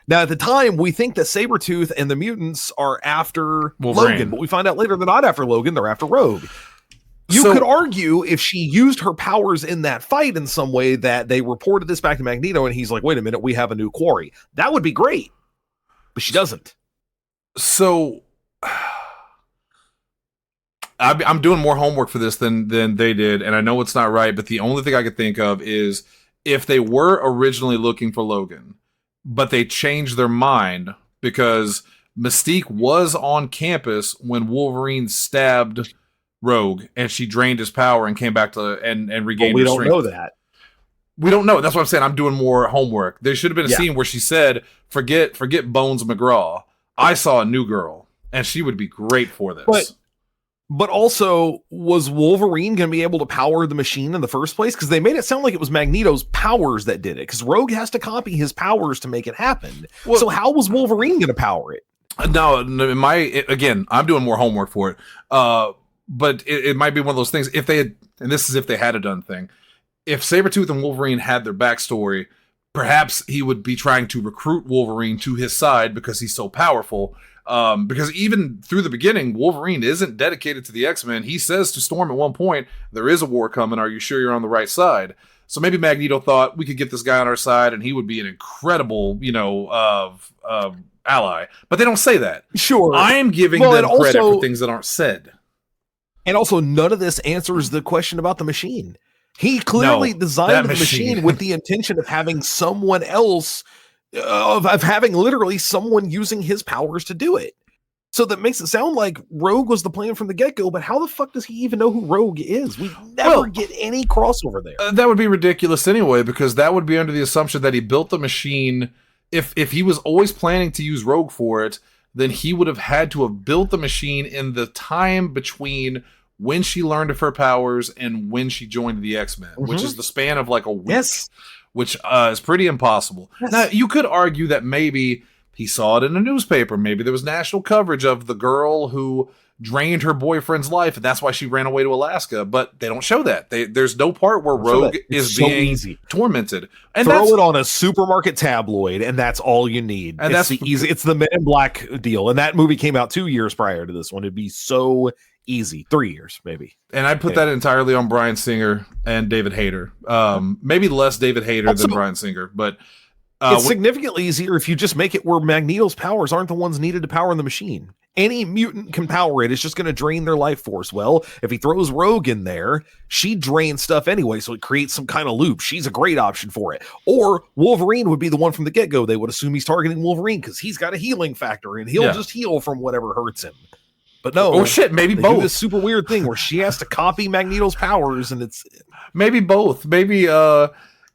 Speaker 3: Now, at the time, we think that Sabretooth and the mutants are after Logan, but we find out later they're not after Logan, they're after Rogue. You could argue if she used her powers in that fight in some way that they reported this back to Magneto and he's like, wait a minute, we have a new quarry. That would be great. But she doesn't.
Speaker 2: So I'm doing more homework for this than they did, and I know it's not right, but the only thing I could think of is if they were originally looking for Logan, but they changed their mind because Mystique was on campus when Wolverine stabbed Rogue, and she drained his power and came back to and regained her strength.
Speaker 3: We don't know that.
Speaker 2: We don't know. That's what I'm saying. I'm doing more homework. There should have been a scene where she said, "Forget Bones McGraw. I saw a new girl, and she would be great for this."
Speaker 3: But also, was Wolverine going to be able to power the machine in the first place? Because they made it sound like it was Magneto's powers that did it. Because Rogue has to copy his powers to make it happen. Well, so how was Wolverine going to power it?
Speaker 2: No, again, I'm doing more homework for it. But it might be one of those things. If they had, and this is if they had a done thing, if Sabretooth and Wolverine had their backstory, perhaps he would be trying to recruit Wolverine to his side because he's so powerful. Because even through the beginning, Wolverine isn't dedicated to the X-Men. He says to Storm at one point, there is a war coming. Are you sure you're on the right side? So maybe Magneto thought we could get this guy on our side and he would be an incredible, ally. But they don't say that.
Speaker 3: Sure.
Speaker 2: I'm giving them credit for things that aren't said.
Speaker 3: And also, none of this answers the question about the machine. He clearly designed the machine with the intention of having someone else of having literally someone using his powers to do it. So that makes it sound like Rogue was the plan from the get-go, but how the fuck does he even know who Rogue is? We never get any crossover there.
Speaker 2: That would be ridiculous anyway, because that would be under the assumption that he built the machine. If he was always planning to use Rogue for it, then he would have had to have built the machine in the time between when she learned of her powers and when she joined the X-Men, which is the span of like a week.
Speaker 3: Yes.
Speaker 2: Which is pretty impossible. Yes. Now, you could argue that maybe he saw it in a newspaper. Maybe there was national coverage of the girl who drained her boyfriend's life, and that's why she ran away to Alaska. But they don't show that. There's no part where Rogue is being tormented. And
Speaker 3: throw it on a supermarket tabloid, and that's all you need. And that's the easy. It's the Men in Black deal. And that movie came out 2 years prior to this one. It'd be so easy. 3 years, maybe.
Speaker 2: And I put that entirely on Bryan Singer and David Hayter. Maybe less David Hayter than Bryan Singer, but
Speaker 3: it's significantly easier if you just make it where Magneto's powers aren't the ones needed to power the machine. Any mutant can power it. It's just going to drain their life force. Well, if he throws Rogue in there, she drains stuff anyway, so it creates some kind of loop. She's a great option for it. Or Wolverine would be the one from the get-go. They would assume he's targeting Wolverine because he's got a healing factor, and he'll just heal from whatever hurts him. But no,
Speaker 2: maybe both.
Speaker 3: Do this super weird thing where she has to copy Magneto's powers, and it's
Speaker 2: maybe both. Maybe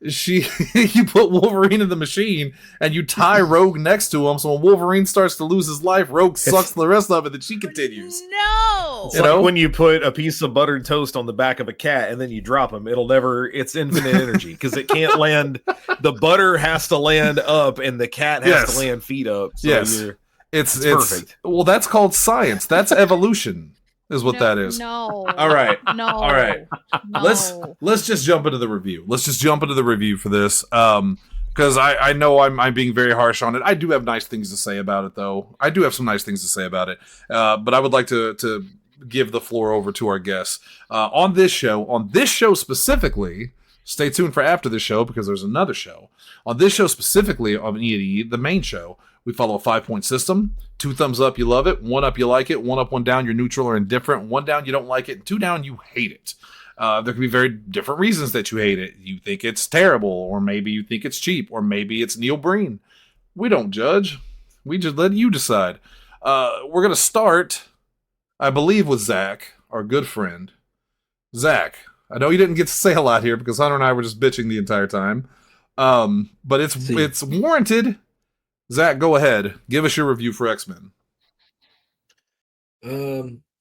Speaker 2: you put Wolverine in the machine and you tie Rogue next to him, so when Wolverine starts to lose his life, Rogue sucks the rest of it, and she continues.
Speaker 4: No,
Speaker 3: it's like when you put a piece of buttered toast on the back of a cat and then you drop him, it's infinite energy because it can't land. The butter has to land up, and the cat has to land feet up. So it's perfect. Well, that's called science. That's evolution. Is what that is.
Speaker 4: No.
Speaker 2: All right.
Speaker 4: No.
Speaker 2: All right.
Speaker 4: No.
Speaker 2: Let's just jump into the review. Let's just jump into the review for this. Because I know I'm being very harsh on it. I do have nice things to say about it, though. I do have some nice things to say about it. But I would like to give the floor over to our guests. On this show specifically, stay tuned for after this show because there's another show. On this show specifically, on E&E, the main show, we follow a 5-point system. 2 thumbs up, you love it. 1 up, you like it. 1 up, 1 down, you're neutral or indifferent. 1 down, you don't like it. And 2 down, you hate it. There can be very different reasons that you hate it. You think it's terrible, or maybe you think it's cheap, or maybe it's Neil Breen. We don't judge. We just let you decide. We're going to start, I believe, with Zach, our good friend. Zach, I know you didn't get to say a lot here because Hunter and I were just bitching the entire time. But it's warranted. Zach, go ahead. Give us your review for X-Men.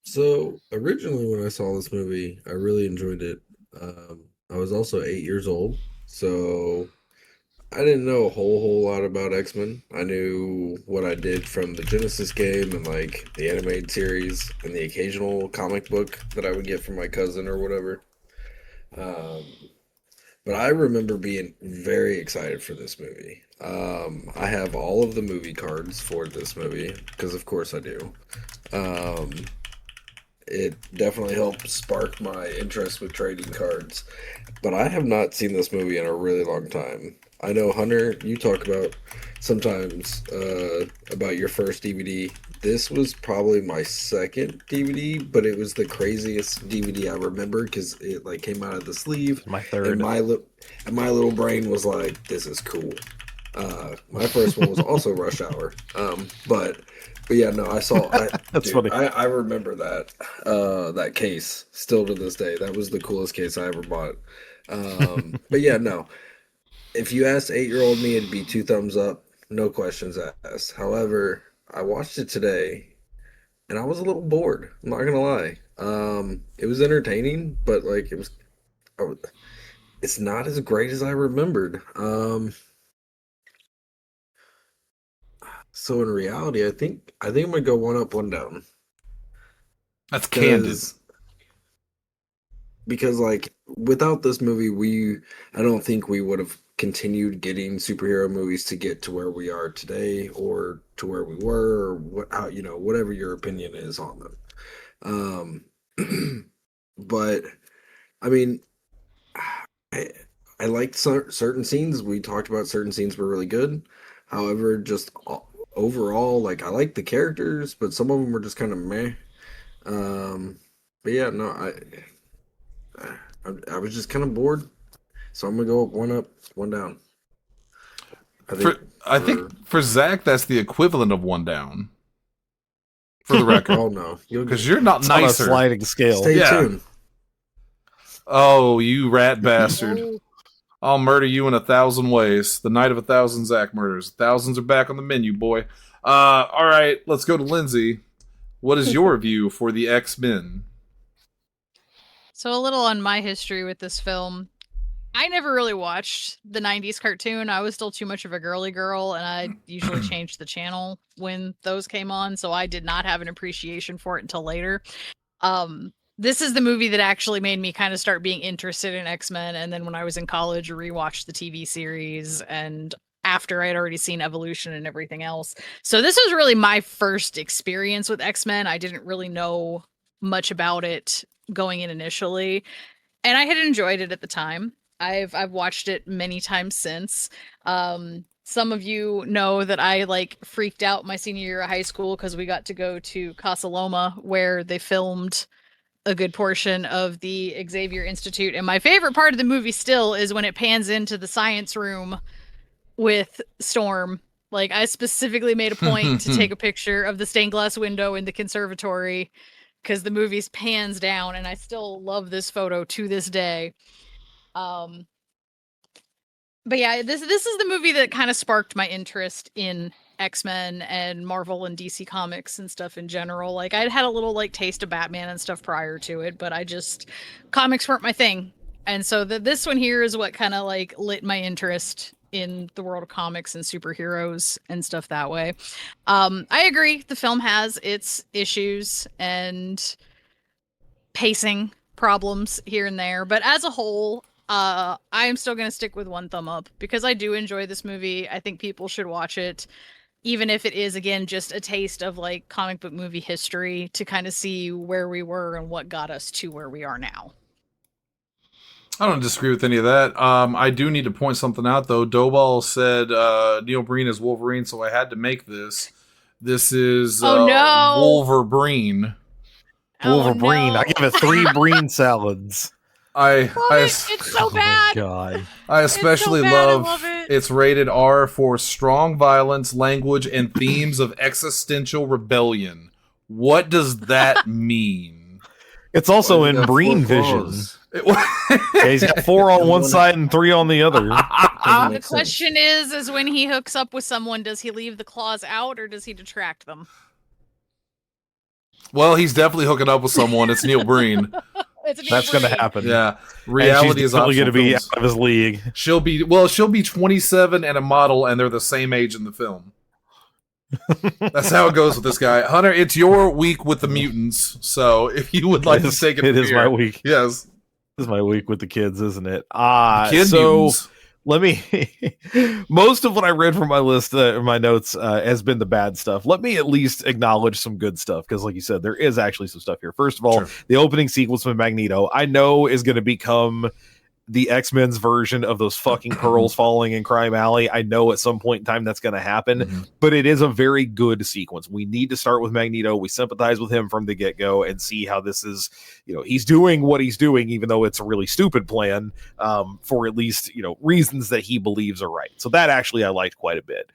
Speaker 5: So originally when I saw this movie, I really enjoyed it. I was also 8 years old, so I didn't know a whole lot about X-Men. I knew what I did from the Genesis game and like the animated series and the occasional comic book that I would get from my cousin or whatever. But I remember being very excited for this movie. I have all of the movie cards for this movie, because of course I do. it definitely helped spark my interest with trading cards. But I have not seen this movie in a really long time. I know, Hunter, you talk about sometimes about your first DVD. This was probably my second DVD, but it was the craziest DVD I remember because it like came out of the sleeve.
Speaker 3: My third.
Speaker 5: And my little brain was like, "This is cool." My first one was also Rush Hour. But yeah, no, I saw.
Speaker 3: That's funny.
Speaker 5: I remember that case still to this day. That was the coolest case I ever bought. But yeah, no. If you asked 8-year-old me, it'd be 2 thumbs up, no questions asked. However, I watched it today, and I was a little bored. I'm not gonna lie. It was entertaining, but like it's not as great as I remembered. So in reality, I think I'm gonna go 1 up, 1 down.
Speaker 2: That's candid.
Speaker 5: Because like without this movie, I don't think we would have continued getting superhero movies to get to where we are today, or to where we were, or whatever your opinion is on them. But I mean, I liked certain scenes. We talked about certain scenes were really good. However, just overall, like I like the characters, but some of them were just kind of meh. But yeah, no, I was just kind of bored, so I'm gonna go 1 up, 1 down.
Speaker 2: I think for Zach, that's the equivalent of 1 down. For the record,
Speaker 5: oh no,
Speaker 2: because you're not
Speaker 3: It's on a
Speaker 2: nicer.
Speaker 3: sliding scale.
Speaker 5: Stay tuned.
Speaker 2: Oh, you rat bastard! I'll murder you in 1,000 ways. The night of 1,000 Zach murders. Thousands are back on the menu, boy. All right, let's go to Lindsay. What is your view for the X-Men?
Speaker 4: So a little on my history with this film. I never really watched the 90s cartoon. I was still too much of a girly girl, and I usually changed the channel when those came on, so I did not have an appreciation for it until later. This is the movie that actually made me kind of start being interested in X-Men, and then when I was in college, I rewatched the TV series, and after I'd already seen Evolution and everything else. So this was really my first experience with X-Men. I didn't really know much about it going in initially, and I had enjoyed it at the time. I've watched it many times since. Some of you know that I like freaked out my senior year of high school because we got to go to Casa Loma, where they filmed a good portion of the Xavier Institute. And my favorite part of the movie still is when it pans into the science room with Storm. Like, I specifically made a point to take a picture of the stained glass window in the conservatory because the movie's pans down, and I still love this photo to this day. But yeah, this is the movie that kind of sparked my interest in X-Men and Marvel and DC Comics and stuff in general. Like, I'd had a little like taste of Batman and stuff prior to it, but comics weren't my thing. And so this one here is what kind of like lit my interest in the world of comics and superheroes and stuff that way. I agree, the film has its issues and pacing problems here and there, but as a whole, I am still going to stick with 1 thumb up because I do enjoy this movie. I think people should watch it, even if it is, again, just a taste of like comic book movie history to kind of see where we were and what got us to where we are now.
Speaker 2: I don't disagree with any of that. I do need to point something out, though. Doball said Neil Breen is Wolverine, so I had to make this. This is Wolverine.
Speaker 3: Wolverine.
Speaker 4: No.
Speaker 3: I give it 3 Breen salads.
Speaker 4: It's so bad.
Speaker 3: Oh my God.
Speaker 2: I especially love it's rated R for strong violence, language, and themes of existential rebellion. What does that mean?
Speaker 3: It's also in Breen vision. He's got 4 on one side and 3 on the other.
Speaker 4: The question is when he hooks up with someone, does he leave the claws out or does he detract them?
Speaker 2: Well, he's definitely hooking up with someone. It's Neil Breen.
Speaker 3: That's going to happen.
Speaker 2: Yeah, reality is
Speaker 3: probably going to be
Speaker 2: films.
Speaker 3: out of his league.
Speaker 2: She'll be 27 and a model, and they're the same age in the film. That's how it goes with this guy. Hunter, it's your week with the mutants. So if you would like to take it,
Speaker 3: is my week.
Speaker 2: Yes,
Speaker 3: this is my week with the kids, isn't it?
Speaker 2: Kid mutants.
Speaker 3: let me most of what I read from my list my notes has been the bad stuff. Let me at least acknowledge some good stuff, because like you said, there is actually some stuff here. First of all, the opening sequence with Magneto, I know is going to become the X-Men's version of those fucking pearls falling in Crime Alley. I know at some point in time that's going to happen, but it is a very good sequence. We need to start with Magneto. We sympathize with him from the get-go and see how this is, he's doing what he's doing, even though it's a really stupid plan, for at least, reasons that he believes are right. So that actually I liked quite a bit.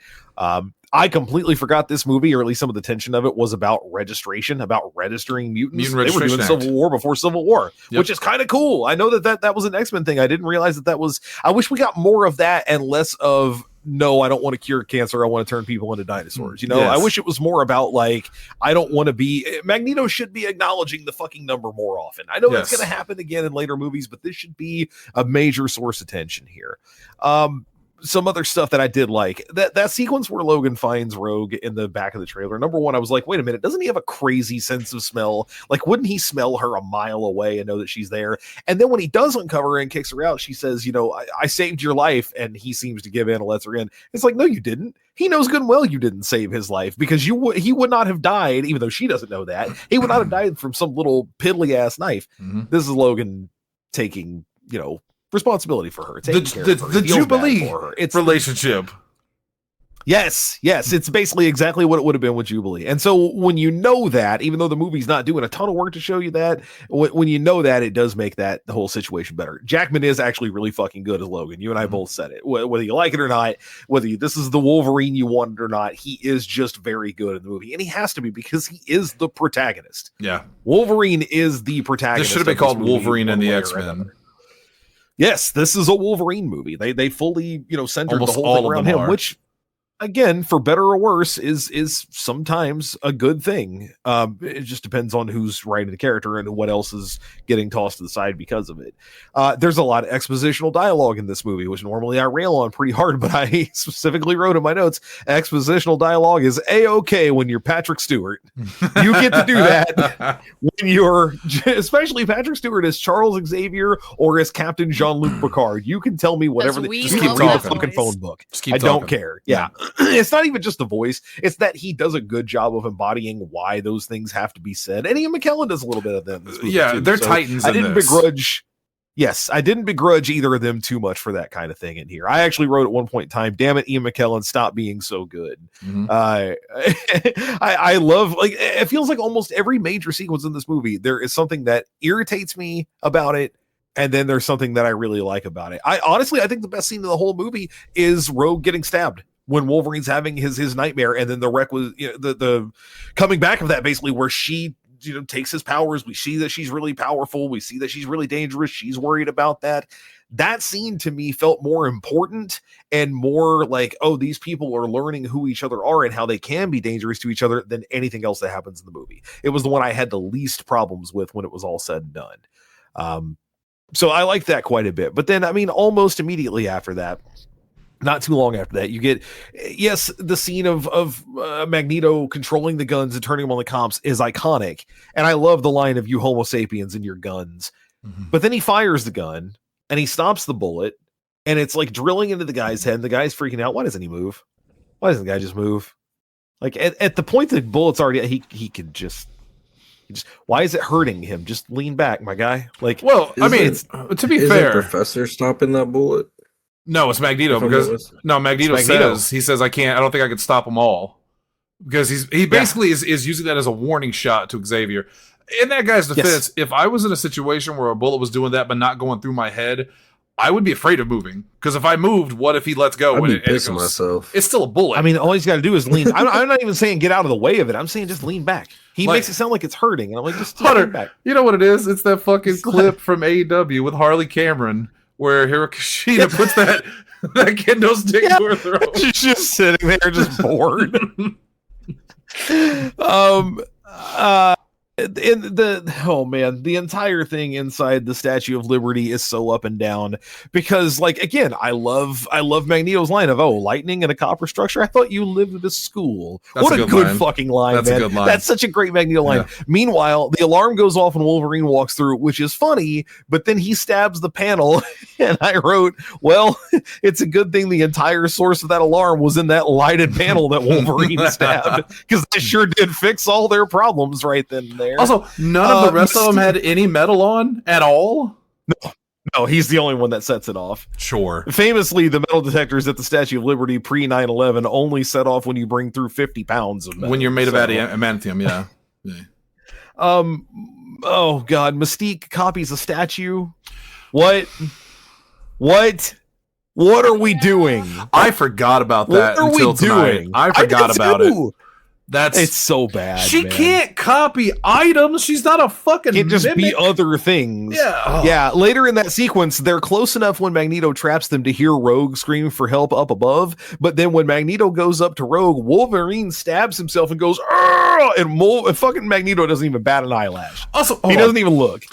Speaker 3: I completely forgot this movie, or at least some of the tension of it, was about registration, about registering mutants. They were doing Civil War before Civil War, which is kind of cool. I know that was an X-Men thing. I didn't realize that was. I wish we got more of that and less of, no, I don't want to cure cancer. I want to turn people into dinosaurs. I wish it was more about, like, I don't want to be. Magneto should be acknowledging the fucking number more often. I know that's going to happen again in later movies, but this should be a major source of tension here. Some other stuff that I did like, that sequence where Logan finds Rogue in the back of the trailer. Number one, I was like, wait a minute, doesn't he have a crazy sense of smell? Like, wouldn't he smell her a mile away and know that she's there? And then when he does uncover her and kicks her out, she says, I saved your life, and he seems to give in and lets her in. It's like, no, you didn't. He knows good and well you didn't save his life, because he would not have died, even though she doesn't know that. He would not have died from some little piddly ass knife. This is Logan taking, responsibility for her.
Speaker 2: The Jubilee for her. It's relationship.
Speaker 3: Yes, it's basically exactly what it would have been with Jubilee. And so when you know that, even though the movie's not doing a ton of work to show you that, when you know that, it does make the whole situation better. Jackman is actually really fucking good as Logan. You and I both said it. Whether you like it or not, this is the Wolverine you wanted or not, he is just very good in the movie. And he has to be, because he is the protagonist.
Speaker 2: Yeah.
Speaker 3: Wolverine is the protagonist.
Speaker 2: This should have been called Wolverine and the X-Men.
Speaker 3: Yes, this is a Wolverine movie. They fully, centered the whole thing around him, which, again, for better or worse, is sometimes a good thing. It just depends on who's writing the character and what else is getting tossed to the side because of it. There's a lot of expositional dialogue in this movie, which normally I rail on pretty hard, but I specifically wrote in my notes, expositional dialogue is A-okay when you're Patrick Stewart. You get to do that when you're, especially Patrick Stewart as Charles Xavier or as Captain Jean-Luc Picard. You can tell me whatever. Just keep reading the fucking phone book. I don't care. Yeah. It's not even just the voice, it's that he does a good job of embodying why those things have to be said. And Ian McKellen does a little bit of them.
Speaker 2: They're titans.
Speaker 3: I didn't begrudge either of them too much for that kind of thing in here. I actually wrote at one point in time, damn it, Ian McKellen, stop being so good. I love, like, it feels like almost every major sequence in this movie, there is something that irritates me about it, and then there's something that I really like about it. I think the best scene in the whole movie is Rogue getting stabbed when Wolverine's having his nightmare, and then the wreck was the coming back of that, basically, where she takes his powers. We see that she's really powerful. We see that she's really dangerous. She's worried about that. That scene to me felt more important and more like, oh, these people are learning who each other are and how they can be dangerous to each other than anything else that happens in the movie. It was the one I had the least problems with when it was all said and done. So I like that quite a bit. But then, almost immediately after that, not too long after that, you get, the scene of Magneto controlling the guns and turning them on the cops is iconic. And I love the line of "you homo sapiens and your guns." But then he fires the gun and he stops the bullet, and it's like drilling into the guy's head, and the guy's freaking out. Why doesn't he move? Why doesn't the guy just move? Like, at the point the bullet's already, he could just, why is it hurting him? Just lean back, my guy. Like,
Speaker 2: well, to be fair,
Speaker 5: Professor stopping that bullet?
Speaker 2: No, it's Magneto, because Magneto says I don't think I could stop them all, because he basically is using that as a warning shot to Xavier. In that guy's defense, if I was in a situation where a bullet was doing that but not going through my head, I would be afraid of moving, because if I moved, what if he lets go?
Speaker 5: I'd be pissing myself.
Speaker 2: It's still a bullet.
Speaker 3: All he's got to do is lean. I'm not even saying get out of the way of it. I'm saying just lean back. He makes it sound like it's hurting, and I'm like, just lean back.
Speaker 2: You know what it is? It's that fucking clip from AEW with Harley Cameron, where Hiroshima puts that kendo stick to her throat.
Speaker 3: She's just sitting there, just bored. the entire thing inside the Statue of Liberty is so up and down because, like, again, I love Magneto's line of lightning and a copper structure. I thought you lived at a school.
Speaker 2: That's
Speaker 3: what
Speaker 2: a
Speaker 3: a
Speaker 2: good
Speaker 3: good
Speaker 2: line.
Speaker 3: fucking line,
Speaker 2: That's a
Speaker 3: man.
Speaker 2: good line.
Speaker 3: That's such a great Magneto line.
Speaker 2: Yeah.
Speaker 3: Meanwhile, the alarm goes off and Wolverine walks through, which is funny, but then he stabs the panel, and I wrote, well, it's a good thing the entire source of that alarm was in that lighted panel that Wolverine stabbed, because they sure did fix all their problems right then and there.
Speaker 2: Also, none of the rest of them had any metal on at all.
Speaker 3: No, he's the only one that sets it off.
Speaker 2: Sure.
Speaker 3: Famously, the metal detectors at the Statue of Liberty pre 9/11 only set off when you bring through 50 pounds of metal.
Speaker 2: When you're made of adamantium, yeah.
Speaker 3: Oh god, Mystique copies a statue. What are we doing?
Speaker 2: I forgot about that
Speaker 3: What are
Speaker 2: until
Speaker 3: we
Speaker 2: tonight.
Speaker 3: doing?
Speaker 2: I forgot
Speaker 3: did
Speaker 2: about it.
Speaker 3: too.
Speaker 2: That's
Speaker 3: It's so bad.
Speaker 2: she
Speaker 3: man.
Speaker 2: can't copy items. She's not a fucking
Speaker 3: Can't just be
Speaker 2: mimic.
Speaker 3: other things.
Speaker 2: Yeah. Oh.
Speaker 3: Yeah, later in that sequence, they're close enough when Magneto traps them to hear Rogue scream for help up above. But then when Magneto goes up to Rogue, Wolverine stabs himself and goes, "Argh!" and fucking Magneto doesn't even bat an eyelash.
Speaker 2: Also,
Speaker 3: He doesn't even look.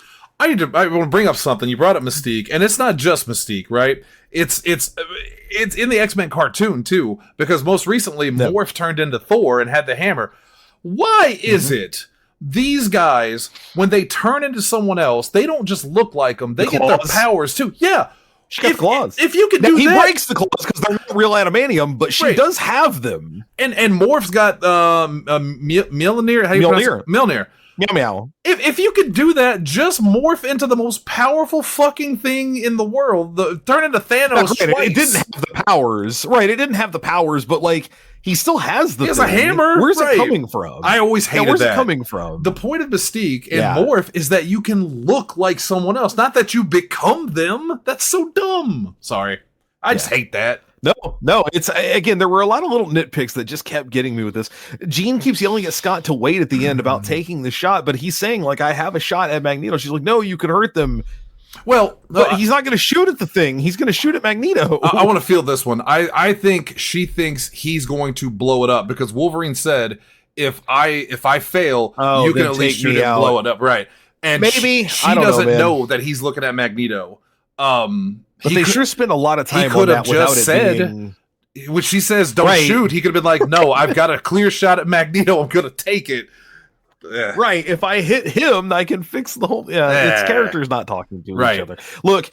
Speaker 2: I want to bring up something. You brought up Mystique, and it's not just Mystique, right? It's in the X-Men cartoon too, because most recently Morph turned into Thor and had the hammer. Why is it these guys, when they turn into someone else, they don't just look like them, they get their powers too? Yeah.
Speaker 3: She got claws.
Speaker 2: If you can do
Speaker 3: he
Speaker 2: that,
Speaker 3: breaks the claws because they're not real adamantium, but she does have them.
Speaker 2: And Morph's got Mjolnir. How do you pronounce it? Mjolnir.
Speaker 3: Meow meow.
Speaker 2: If you could do that, just morph into the most powerful fucking thing in the world. Turn into Thanos twice.
Speaker 3: It didn't have the powers. Right, it didn't have the powers, but like he still has the
Speaker 2: He has a hammer.
Speaker 3: Where's
Speaker 2: Right.
Speaker 3: it coming from?
Speaker 2: I always hated
Speaker 3: where's
Speaker 2: that.
Speaker 3: it coming from?
Speaker 2: The point of Mystique and Morph is that you can look like someone else, not that you become them. That's so dumb. Sorry. I just hate that.
Speaker 3: No, it's again, there were a lot of little nitpicks that just kept getting me with this. Jean keeps yelling at Scott to wait at the end about taking the shot, but he's saying, like, I have a shot at Magneto. She's like, no, you could hurt them.
Speaker 2: Well,
Speaker 3: but he's not going to shoot at the thing. He's going to shoot at Magneto.
Speaker 2: I want to feel this one. I think she thinks he's going to blow it up because Wolverine said, if I fail, you can at least shoot it and blow it up. Right. And
Speaker 3: maybe
Speaker 2: she doesn't know that he's looking at Magneto.
Speaker 3: But they sure spent a lot of time
Speaker 2: he could
Speaker 3: on
Speaker 2: have
Speaker 3: that without
Speaker 2: just
Speaker 3: it
Speaker 2: said,
Speaker 3: being...
Speaker 2: when she says don't shoot, he could have been like, no, I've got a clear shot at Magneto. I'm going to take it. Yeah.
Speaker 3: Right. If I hit him, I can fix the whole... Yeah, its characters not talking to each other. Look,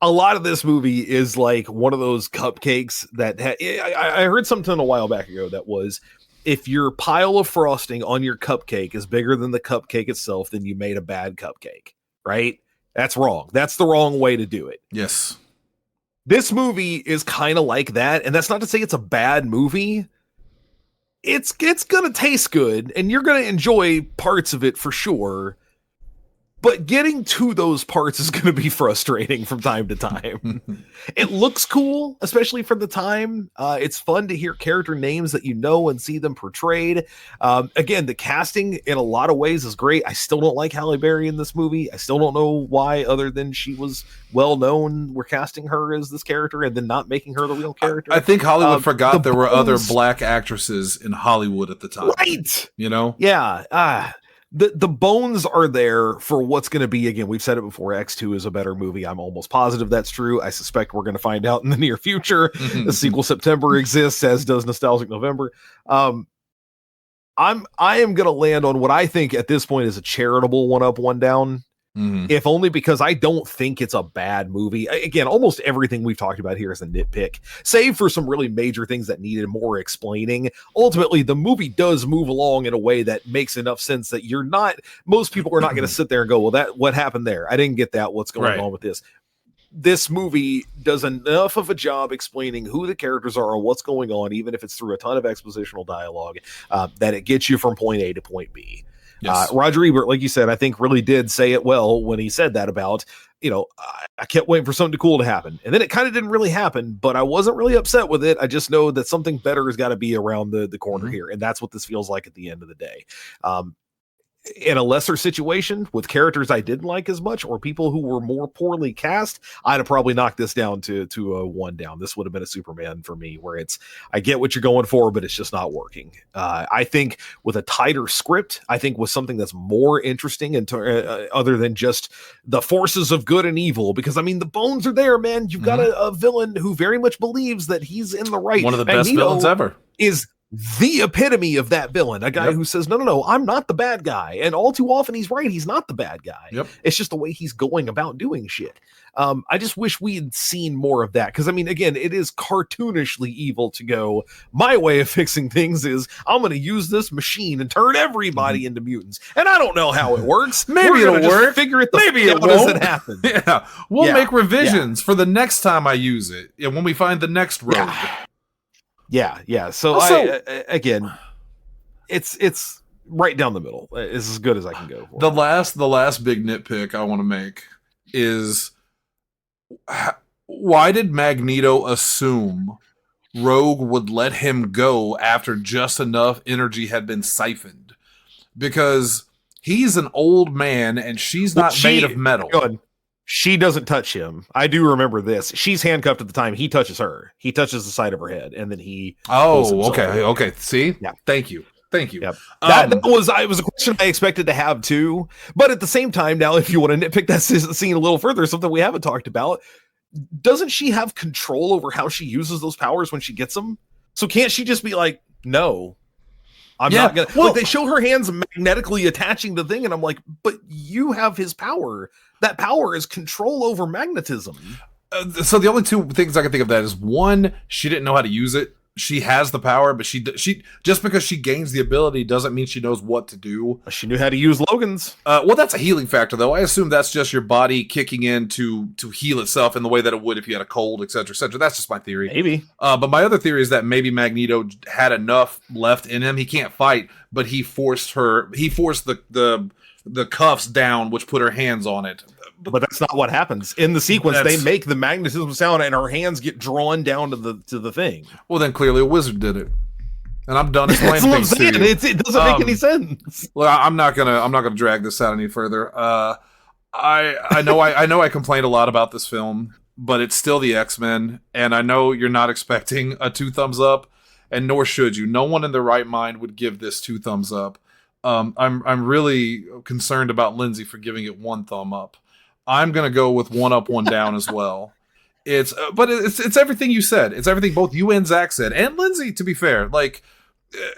Speaker 3: a lot of this movie is like one of those cupcakes that... I heard something a while back ago that was, if your pile of frosting on your cupcake is bigger than the cupcake itself, then you made a bad cupcake. Right? That's wrong. That's the wrong way to do it.
Speaker 2: Yes.
Speaker 3: This movie is kind of like that, and that's not to say it's a bad movie. It's gonna taste good, and you're gonna enjoy parts of it for sure. But getting to those parts is going to be frustrating from time to time. It looks cool, especially for the time. It's fun to hear character names that you know and see them portrayed. Again, the casting in a lot of ways is great. I still don't like Halle Berry in this movie. I still don't know why, other than she was well known. We're casting her as this character and then not making her the real character.
Speaker 2: I think Hollywood forgot there were other black actresses in Hollywood at the time.
Speaker 3: Right.
Speaker 2: You know?
Speaker 3: Yeah. The bones are there for what's going to be. Again, we've said it before, X2 is a better movie. I'm almost positive that's true. I suspect we're going to find out in the near future. The sequel September exists, as does Nostalgic November. I am going to land on what I think at this point is a charitable one up, one down. If only because I don't think it's a bad movie. Again, almost everything we've talked about here is a nitpick, save for some really major things that needed more explaining. Ultimately, the movie does move along in a way that makes enough sense that most people are not going to sit there and go, well, what happened there? I didn't get that. What's going on with this? This movie does enough of a job explaining who the characters are and what's going on, even if it's through a ton of expositional dialogue, that it gets you from point A to point B. Yes. Roger Ebert, like you said, I think really did say it well when he said that about, I kept waiting for something cool to happen. And then it kind of didn't really happen, but I wasn't really upset with it. I just know that something better has got to be around the corner here. And that's what this feels like at the end of the day. in a lesser situation with characters I didn't like as much or people who were more poorly cast, I'd have probably knocked this down to a 1 down. This would have been a Superman for me, where it's, I get what you're going for, but it's just not working. I think with a tighter script, I think with something that's more interesting and other than just the forces of good and evil, because I mean, the bones are there, man. You've got a villain who very much believes that he's in the right.
Speaker 2: One of the best villains ever.
Speaker 3: Is the epitome of that villain, a guy who says, no, I'm not the bad guy. And all too often he's right. He's not the bad guy. It's just the way he's going about doing shit. I just wish we had seen more of that. Because, I mean, again, it is cartoonishly evil to go, my way of fixing things is I'm going to use this machine and turn everybody into mutants. And I don't know how it works.
Speaker 2: Maybe it'll work.
Speaker 3: Figure it
Speaker 2: Maybe it
Speaker 3: out as it happens.
Speaker 2: Yeah. We'll make revisions for the next time I use it. And when we find the next road.
Speaker 3: Yeah. So also, again, it's right down the middle. It's as good as I can go for.
Speaker 2: The last big nitpick I want to make is, why did Magneto assume Rogue would let him go after just enough energy had been siphoned? Because he's an old man and she's not made of metal.
Speaker 3: Good. She doesn't touch him. I do remember this. She's handcuffed at the time. He touches her. He touches the side of her head, and then he.
Speaker 2: Okay. See, Thank you.
Speaker 3: Yep. That was a question I expected to have too. But at the same time, now if you want to nitpick that scene a little further, something we haven't talked about, doesn't she have control over how she uses those powers when she gets them? So can't she just be like, no? I'm not gonna. Well, like they show her hands magnetically attaching the thing, and I'm like, but you have his power. That power is control over magnetism.
Speaker 2: So the only two things I can think of that is, one, she didn't know how to use it. She has the power, but she just because she gains the ability doesn't mean she knows what to do.
Speaker 3: She knew how to use Logan's.
Speaker 2: Well, that's a healing factor, though. I assume that's just your body kicking in to heal itself in the way that it would if you had a cold, etc., etc. That's just my theory.
Speaker 3: Maybe.
Speaker 2: But my other theory is that maybe Magneto had enough left in him. He can't fight, but he forced the cuffs down, which put her hands on it.
Speaker 3: But that's not what happens in the sequence. They make the magnetism sound, and her hands get drawn down to the thing. Well,
Speaker 2: then clearly a wizard did it, and I'm done explaining things to you.
Speaker 3: It doesn't make any sense.
Speaker 2: Well, I'm not gonna drag this out any further. I know I complained a lot about this film, but it's still the X-Men, and I know you're not expecting a 2 thumbs up, and nor should you. No one in their right mind would give this 2 thumbs up. I'm really concerned about Lindsay for giving it 1 thumb up. I'm gonna go with 1 up, 1 down as well. It's everything you said. It's everything both you and Zach said, and Lindsay. To be fair, like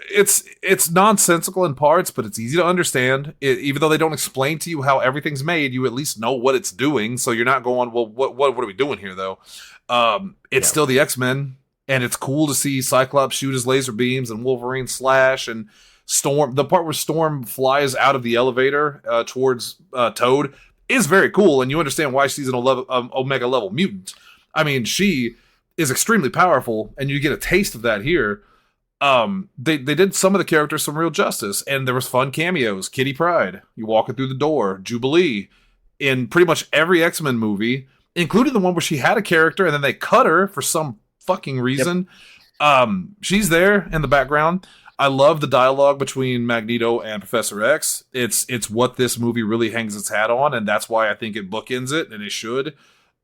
Speaker 2: it's nonsensical in parts, but it's easy to understand. Even though they don't explain to you how everything's made, you at least know what it's doing. So you're not going, well, what are we doing here though? It's still the X-Men, and it's cool to see Cyclops shoot his laser beams and Wolverine slash and Storm. The part where Storm flies out of the elevator towards Toad is very cool, and you understand why she's an Omega level mutant. I mean, she is extremely powerful, and you get a taste of that here. They did some of the characters some real justice, and there was fun cameos. Kitty Pryde, you walking through the door, Jubilee, in pretty much every X-Men movie, including the one where she had a character and then they cut her for some fucking reason. Yep. She's there in the background. I love the dialogue between Magneto and Professor X. It's what this movie really hangs its hat on, and that's why I think it bookends it, and it should.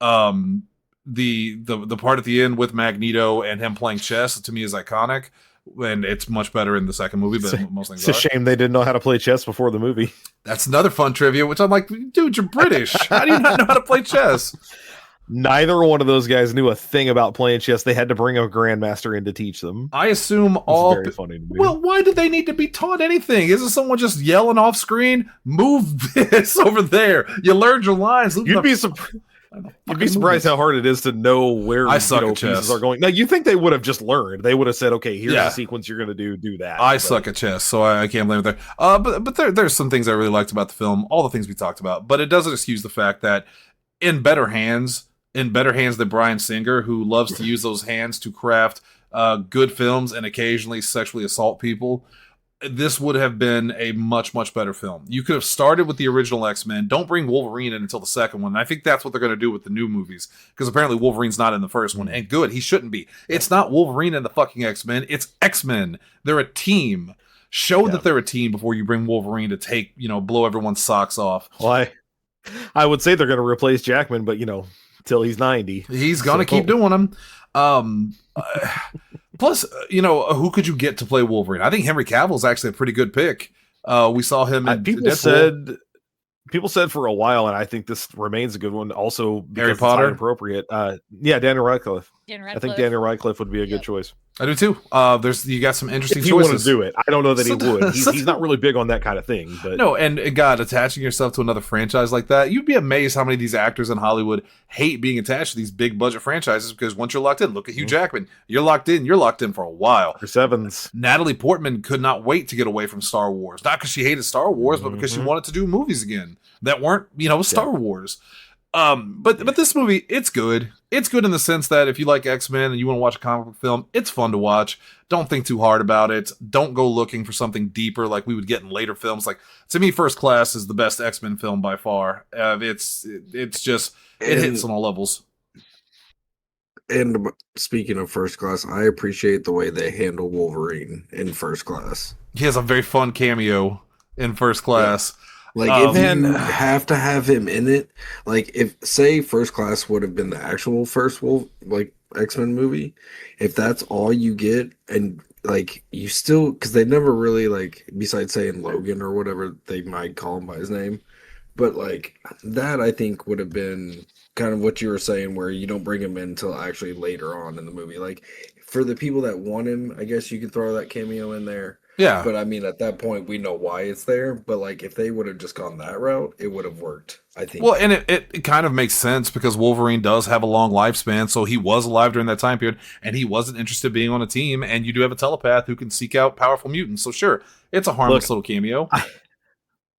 Speaker 2: The part at the end with Magneto and him playing chess, to me, is iconic, and it's much better in the second movie, but most things
Speaker 3: it's a shame they didn't know how to play chess before the movie.
Speaker 2: That's another fun trivia, which I'm like, dude, you're British. How do you not know how to play chess?
Speaker 3: Neither one of those guys knew a thing about playing chess. They had to bring a grandmaster in to teach them.
Speaker 2: I assume very funny to me. Well, why did they need to be taught anything? Isn't someone just yelling off screen? Move this over there. You learned your lines.
Speaker 3: You'd be surprised how hard it is to know where pieces are going. Now, you think they would have just learned? They would have said, "Okay, here's the sequence you're going to do that."
Speaker 2: I suck at chess, so I can't blame it there. But there's some things I really liked about the film. All the things we talked about, but it doesn't excuse the fact that in better hands than Bryan Singer, who loves to use those hands to craft good films and occasionally sexually assault people, this would have been a much, much better film. You could have started with the original X-Men. Don't bring Wolverine in until the second one. And I think that's what they're going to do with the new movies, because apparently Wolverine's not in the first one. And good, he shouldn't be. It's not Wolverine and the fucking X-Men. It's X-Men. They're a team. Show that they're a team before you bring Wolverine to take, blow everyone's socks off.
Speaker 3: Well, I would say they're going to replace Jackman, but till he's 90,
Speaker 2: he's going to keep doing them. Plus, who could you get to play Wolverine? I think Henry Cavill is actually a pretty good pick. We saw him in Deadpool.
Speaker 3: People said for a while, and I think this remains a good one. Also,
Speaker 2: Harry Potter,
Speaker 3: appropriate. Daniel Radcliffe. I think Daniel Radcliffe would be a good choice.
Speaker 2: I do too. You got some interesting
Speaker 3: choices.
Speaker 2: He
Speaker 3: want to do it. I don't know that he would. He's not really big on that kind of thing. But
Speaker 2: no, and God, attaching yourself to another franchise like that, you'd be amazed how many of these actors in Hollywood hate being attached to these big budget franchises because once you're locked in, look at Hugh Jackman. You're locked in. You're locked in for a while.
Speaker 3: Chris Evans.
Speaker 2: Natalie Portman could not wait to get away from Star Wars, not because she hated Star Wars, but because she wanted to do movies again that weren't, Star Wars. But this movie, it's good. It's good in the sense that if you like X-Men and you want to watch a comic book film, it's fun to watch. Don't think too hard about it. Don't go looking for something deeper like we would get in later films. Like, to me, First Class is the best X-Men film by far. It's just, it hits on all levels.
Speaker 5: And speaking of First Class, I appreciate the way they handle Wolverine in First Class.
Speaker 2: He has a very fun cameo in First Class.
Speaker 5: Yeah. Like, if you have to have him in it, like, if, say, First Class would have been the actual first X-Men movie, if that's all you get, and, like, you still, because they never really, like, besides saying Logan or whatever they might call him by his name, but, like, that, I think, would have been kind of what you were saying, where you don't bring him in until actually later on in the movie. Like, for the people that want him, I guess you could throw that cameo in there.
Speaker 2: Yeah.
Speaker 5: But I mean, at that point, we know why it's there. But like, if they would have just gone that route, it would have worked, I think.
Speaker 2: Well, and it kind of makes sense because Wolverine does have a long lifespan. So he was alive during that time period and he wasn't interested in being on a team. And you do have a telepath who can seek out powerful mutants. So sure, it's a harmless little cameo.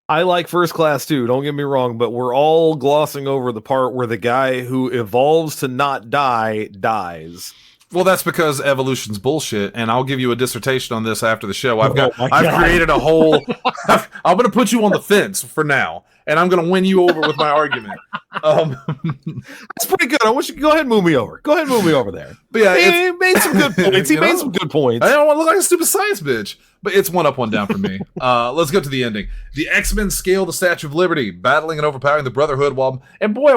Speaker 3: I like First Class too, don't get me wrong, but we're all glossing over the part where the guy who evolves to not die dies.
Speaker 2: Well, that's because evolution's bullshit, and I'll give you a dissertation on this after the show. I've created a whole. I'm going to put you on the fence for now, and I'm going to win you over with my argument.
Speaker 3: That's pretty good. I wish you go ahead and move me over. Go ahead and move me over there.
Speaker 2: But yeah,
Speaker 3: he made some good points. He made some good points.
Speaker 2: I don't want to look like a stupid science bitch, but it's one up, one down for me. Let's go to the ending. The X-Men scale the Statue of Liberty, battling and overpowering the Brotherhood. And boy,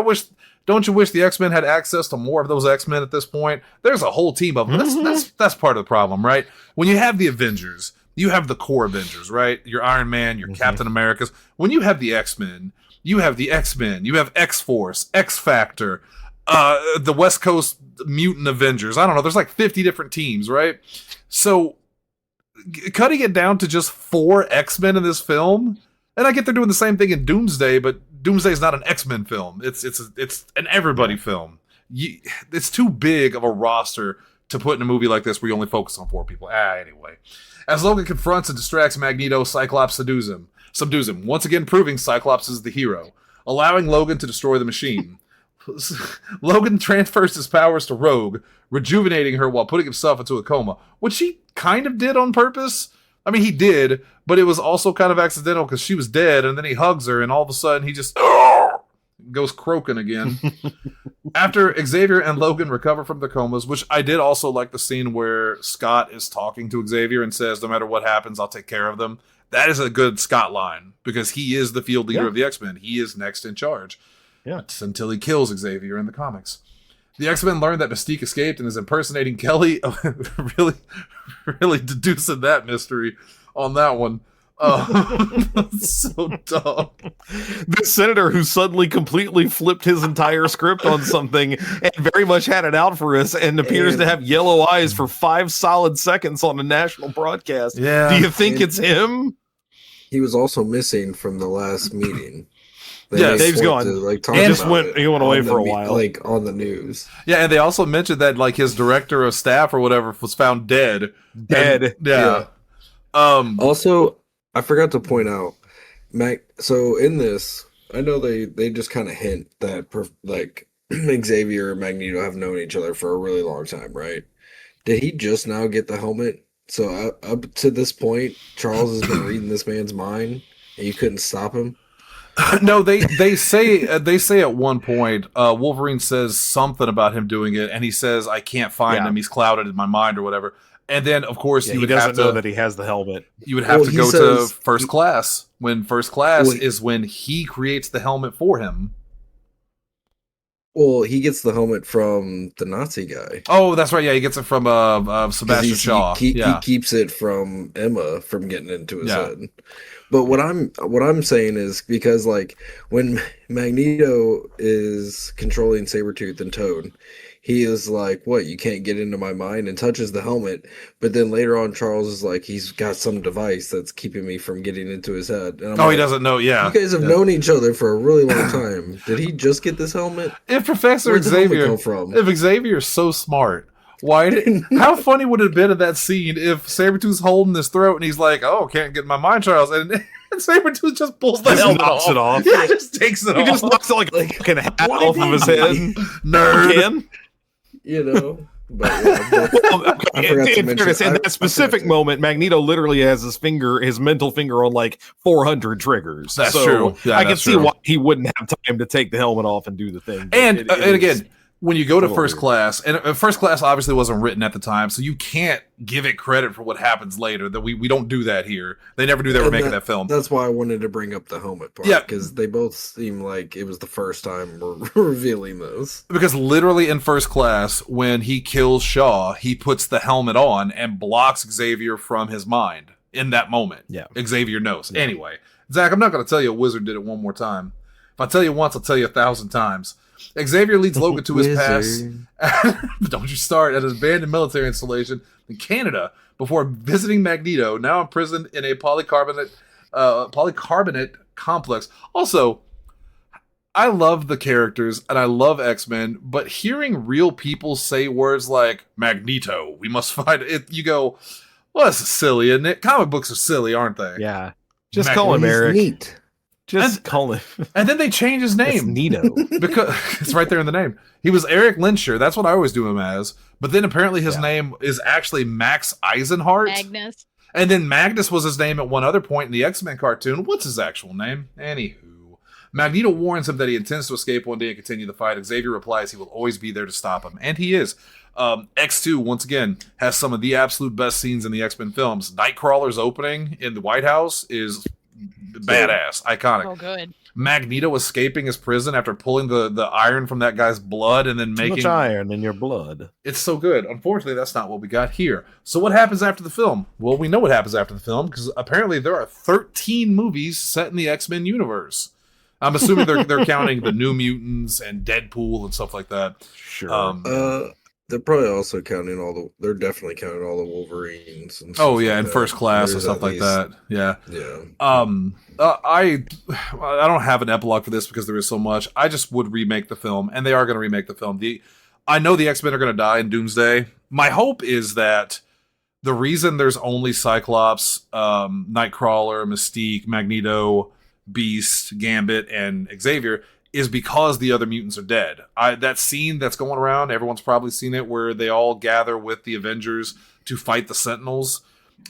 Speaker 2: don't you wish the X-Men had access to more of those X-Men at this point? There's a whole team of them. That's part of the problem, right? When you have the Avengers, you have the core Avengers, right? Your Iron Man, your Captain Americas. When you have the X-Men, you have the X-Men, you have X-Force, X-Factor, the West Coast Mutant Avengers. I don't know. There's like 50 different teams, right? So cutting it down to just 4 X-Men in this film, and I get they're doing the same thing in Doomsday, but Doomsday is not an X-Men film. It's an everybody film. It's too big of a roster to put in a movie like this where you only focus on 4 people. Anyway. As Logan confronts and distracts Magneto, Cyclops subdues him, once again proving Cyclops is the hero, allowing Logan to destroy the machine. Logan transfers his powers to Rogue, rejuvenating her while putting himself into a coma, which he kind of did on purpose. I mean, he did, but it was also kind of accidental because she was dead, and then he hugs her, and all of a sudden he just goes croaking again. After Xavier and Logan recover from their comas, which I did also like the scene where Scott is talking to Xavier and says, no matter what happens, I'll take care of them. That is a good Scott line, because he is the field leader of the X-Men. He is next in charge. Yeah. Until he kills Xavier in the comics. The X-Men learn that Mystique escaped and is impersonating Kelly. really deducing that mystery on that one. So dumb.
Speaker 3: The senator who suddenly completely flipped his entire script on something and very much had it out for us and appears to have yellow eyes for 5 solid seconds on a national broadcast.
Speaker 2: Yeah.
Speaker 3: Do you think it's him?
Speaker 5: He was also missing from the last meeting.
Speaker 3: Yeah, Dave's gone. He went away for a while,
Speaker 5: like on the news.
Speaker 2: Yeah, and they also mentioned that like his director of staff or whatever was found dead. Yeah.
Speaker 5: Also, I forgot to point out, so in this, I know they just kind of hint that like Xavier and Magneto have known each other for a really long time, right? Did he just now get the helmet? So up to this point, Charles has been reading this man's mind, and you couldn't stop him.
Speaker 2: No, they say at one point, Wolverine says something about him doing it, and he says, "I can't find him. He's clouded in my mind or whatever." And then, of course,
Speaker 3: Yeah,
Speaker 2: you
Speaker 3: he
Speaker 2: would
Speaker 3: doesn't
Speaker 2: have to
Speaker 3: know that he has the helmet.
Speaker 2: You would have
Speaker 5: Well,
Speaker 2: to
Speaker 5: he
Speaker 2: go
Speaker 5: says-
Speaker 2: to first class. When first class
Speaker 5: Well,
Speaker 2: is when he creates the helmet for him.
Speaker 5: Well, he gets the helmet from the Nazi guy.
Speaker 2: Oh, that's right. Yeah, he gets it from
Speaker 5: 'Cause
Speaker 2: Sebastian Shaw.
Speaker 5: He
Speaker 2: Yeah,
Speaker 5: keeps it from Emma from getting into his
Speaker 2: Yeah.
Speaker 5: head. But what I'm saying is because like when Magneto is controlling Sabretooth and Toad, he is like, "What? You can't get into my mind," and touches the helmet. But then later on, Charles is like, "He's got some device that's keeping me from getting into his head." And I'm
Speaker 2: Oh,
Speaker 5: like,
Speaker 2: he doesn't know. Yeah,
Speaker 5: You guys have
Speaker 2: Yeah.
Speaker 5: known each other for a really long time. Did he just get this helmet?
Speaker 2: If Professor
Speaker 5: Where'd the helmet
Speaker 2: Xavier,
Speaker 5: come from?
Speaker 2: if Xavier's so smart, why? How funny would it have been in that scene if Sabretooth's holding his throat and he's like, "Oh, can't get in my mind, Charles," and Sabretooth just pulls the
Speaker 3: Just
Speaker 2: helmet
Speaker 3: knocks
Speaker 2: off.
Speaker 3: it off.
Speaker 2: Yeah, just takes it
Speaker 3: He
Speaker 2: off.
Speaker 3: just knocks like a fucking hat off of his head.
Speaker 2: Nerd.
Speaker 3: Again.
Speaker 5: You know. But yeah,
Speaker 3: Well,
Speaker 5: I forgot to
Speaker 3: in
Speaker 5: mention-
Speaker 3: fairness, in
Speaker 5: I
Speaker 3: that
Speaker 5: forgot
Speaker 3: specific
Speaker 5: to-
Speaker 3: moment, Magneto literally has his mental finger on like 400 triggers.
Speaker 2: That's
Speaker 3: so
Speaker 2: true. Yeah,
Speaker 3: I can
Speaker 2: that's
Speaker 3: see
Speaker 2: true.
Speaker 3: why he wouldn't have time to take the helmet off and do the thing. But
Speaker 2: And
Speaker 3: it
Speaker 2: and
Speaker 3: is-
Speaker 2: again, when you go to
Speaker 3: a little
Speaker 2: first
Speaker 3: weird.
Speaker 2: class, and first class obviously wasn't written at the time, so you can't give it credit for what happens later. That we don't do that here. They never do that. We're
Speaker 5: And
Speaker 2: making that film.
Speaker 5: That's why I wanted to bring up the helmet part.
Speaker 2: Yeah.
Speaker 5: Because they both seem like it was the first time we're revealing this.
Speaker 2: Because literally in first class, when he kills Shaw, he puts the helmet on and blocks Xavier from his mind in that moment.
Speaker 3: Yeah.
Speaker 2: Xavier knows. Anyway, Zach, I'm not going to tell you a wizard did it one more time. If I tell you once, I'll tell you 1,000 times. Xavier leads Logan to his past. Don't you start at an abandoned military installation in Canada before visiting Magneto, now imprisoned in a polycarbonate complex. Also, I love the characters and I love X-Men, but hearing real people say words like Magneto, we must find it, you go, well, this is silly, isn't it? Comic books are silly, aren't they?
Speaker 3: Yeah. Just call him
Speaker 5: He's
Speaker 3: Eric.
Speaker 5: neat.
Speaker 3: Just call him.
Speaker 2: And then they change his
Speaker 3: It's
Speaker 2: name.
Speaker 3: Nito.
Speaker 2: Because it's right there in the name. He was Eric Lyncher. That's what I always do him as. But then apparently his name is actually Max Eisenhart.
Speaker 4: Magnus.
Speaker 2: And then Magnus was his name at one other point in the X-Men cartoon. What's his actual name? Anywho. Magneto warns him that he intends to escape one day and continue the fight. Xavier replies he will always be there to stop him. And he is. X2, once again, has some of the absolute best scenes in the X-Men films. Nightcrawler's opening in the White House is badass, iconic.
Speaker 4: Oh, good.
Speaker 2: Magneto escaping his prison after pulling the iron from that guy's blood and then
Speaker 3: Too much
Speaker 2: making
Speaker 3: iron in your blood.
Speaker 2: it's so good. Unfortunately, that's not what we got here. So what happens after the film? Well, we know what happens after the film because apparently there are 13 movies set in the X-Men universe. I'm assuming they're counting the New Mutants and Deadpool and stuff like that.
Speaker 3: Sure.
Speaker 5: They're probably also counting they're definitely counting all the Wolverines. And stuff
Speaker 2: Oh yeah,
Speaker 5: like
Speaker 2: in
Speaker 5: that.
Speaker 2: first class and
Speaker 5: There's
Speaker 2: stuff
Speaker 5: at
Speaker 2: like
Speaker 5: least-
Speaker 2: that. Yeah.
Speaker 5: Yeah.
Speaker 2: I don't have an epilogue for this because there is so much. I just would remake the film, and they are going to remake the film. I know the X-Men are going to die in Doomsday. My hope is that the reason there's only Cyclops, Nightcrawler, Mystique, Magneto, Beast, Gambit, and Xavier is because the other mutants are dead. That scene that's going around, everyone's probably seen it, where they all gather with the Avengers to fight the Sentinels.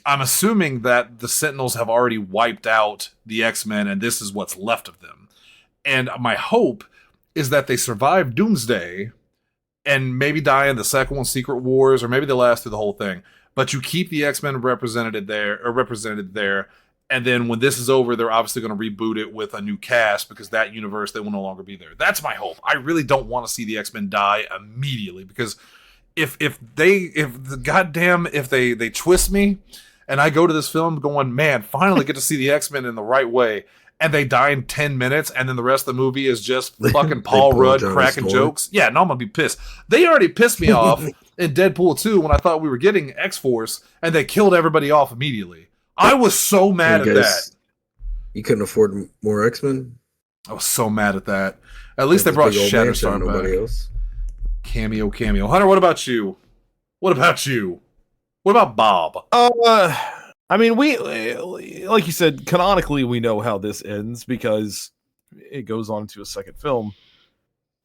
Speaker 2: I'm assuming that the Sentinels have already wiped out the X-Men and this is what's left of them. And my hope is that they survive Doomsday and maybe die in the second one, Secret Wars, or maybe they last through the whole thing. But you keep the X-Men represented there, and then when this is over, they're obviously going to reboot it with a new cast because that universe, they will no longer be there. That's my hope. I really don't want to see the X-Men die immediately because if they twist me and I go to this film going, man, finally get to see the X-Men in the right way, and they die in 10 minutes, and then the rest of the movie is just fucking Paul
Speaker 5: pull
Speaker 2: Rudd
Speaker 5: Johnny
Speaker 2: cracking
Speaker 5: Storm.
Speaker 2: jokes. Yeah, no, I'm gonna be pissed. They already pissed me off in Deadpool 2 when I thought we were getting X-Force, and they killed everybody off immediately. I was so mad
Speaker 5: You
Speaker 2: at
Speaker 5: guys-
Speaker 2: that.
Speaker 5: You couldn't afford more X-Men?
Speaker 2: I was so mad at that. At least they
Speaker 5: This
Speaker 2: brought
Speaker 5: big old mansion,
Speaker 2: Shatterstar
Speaker 5: nobody
Speaker 2: back.
Speaker 5: else.
Speaker 2: Cameo. Hunter, what about you? What about Bob?
Speaker 3: I mean, we like you said, canonically we know how this ends because it goes on to a second film.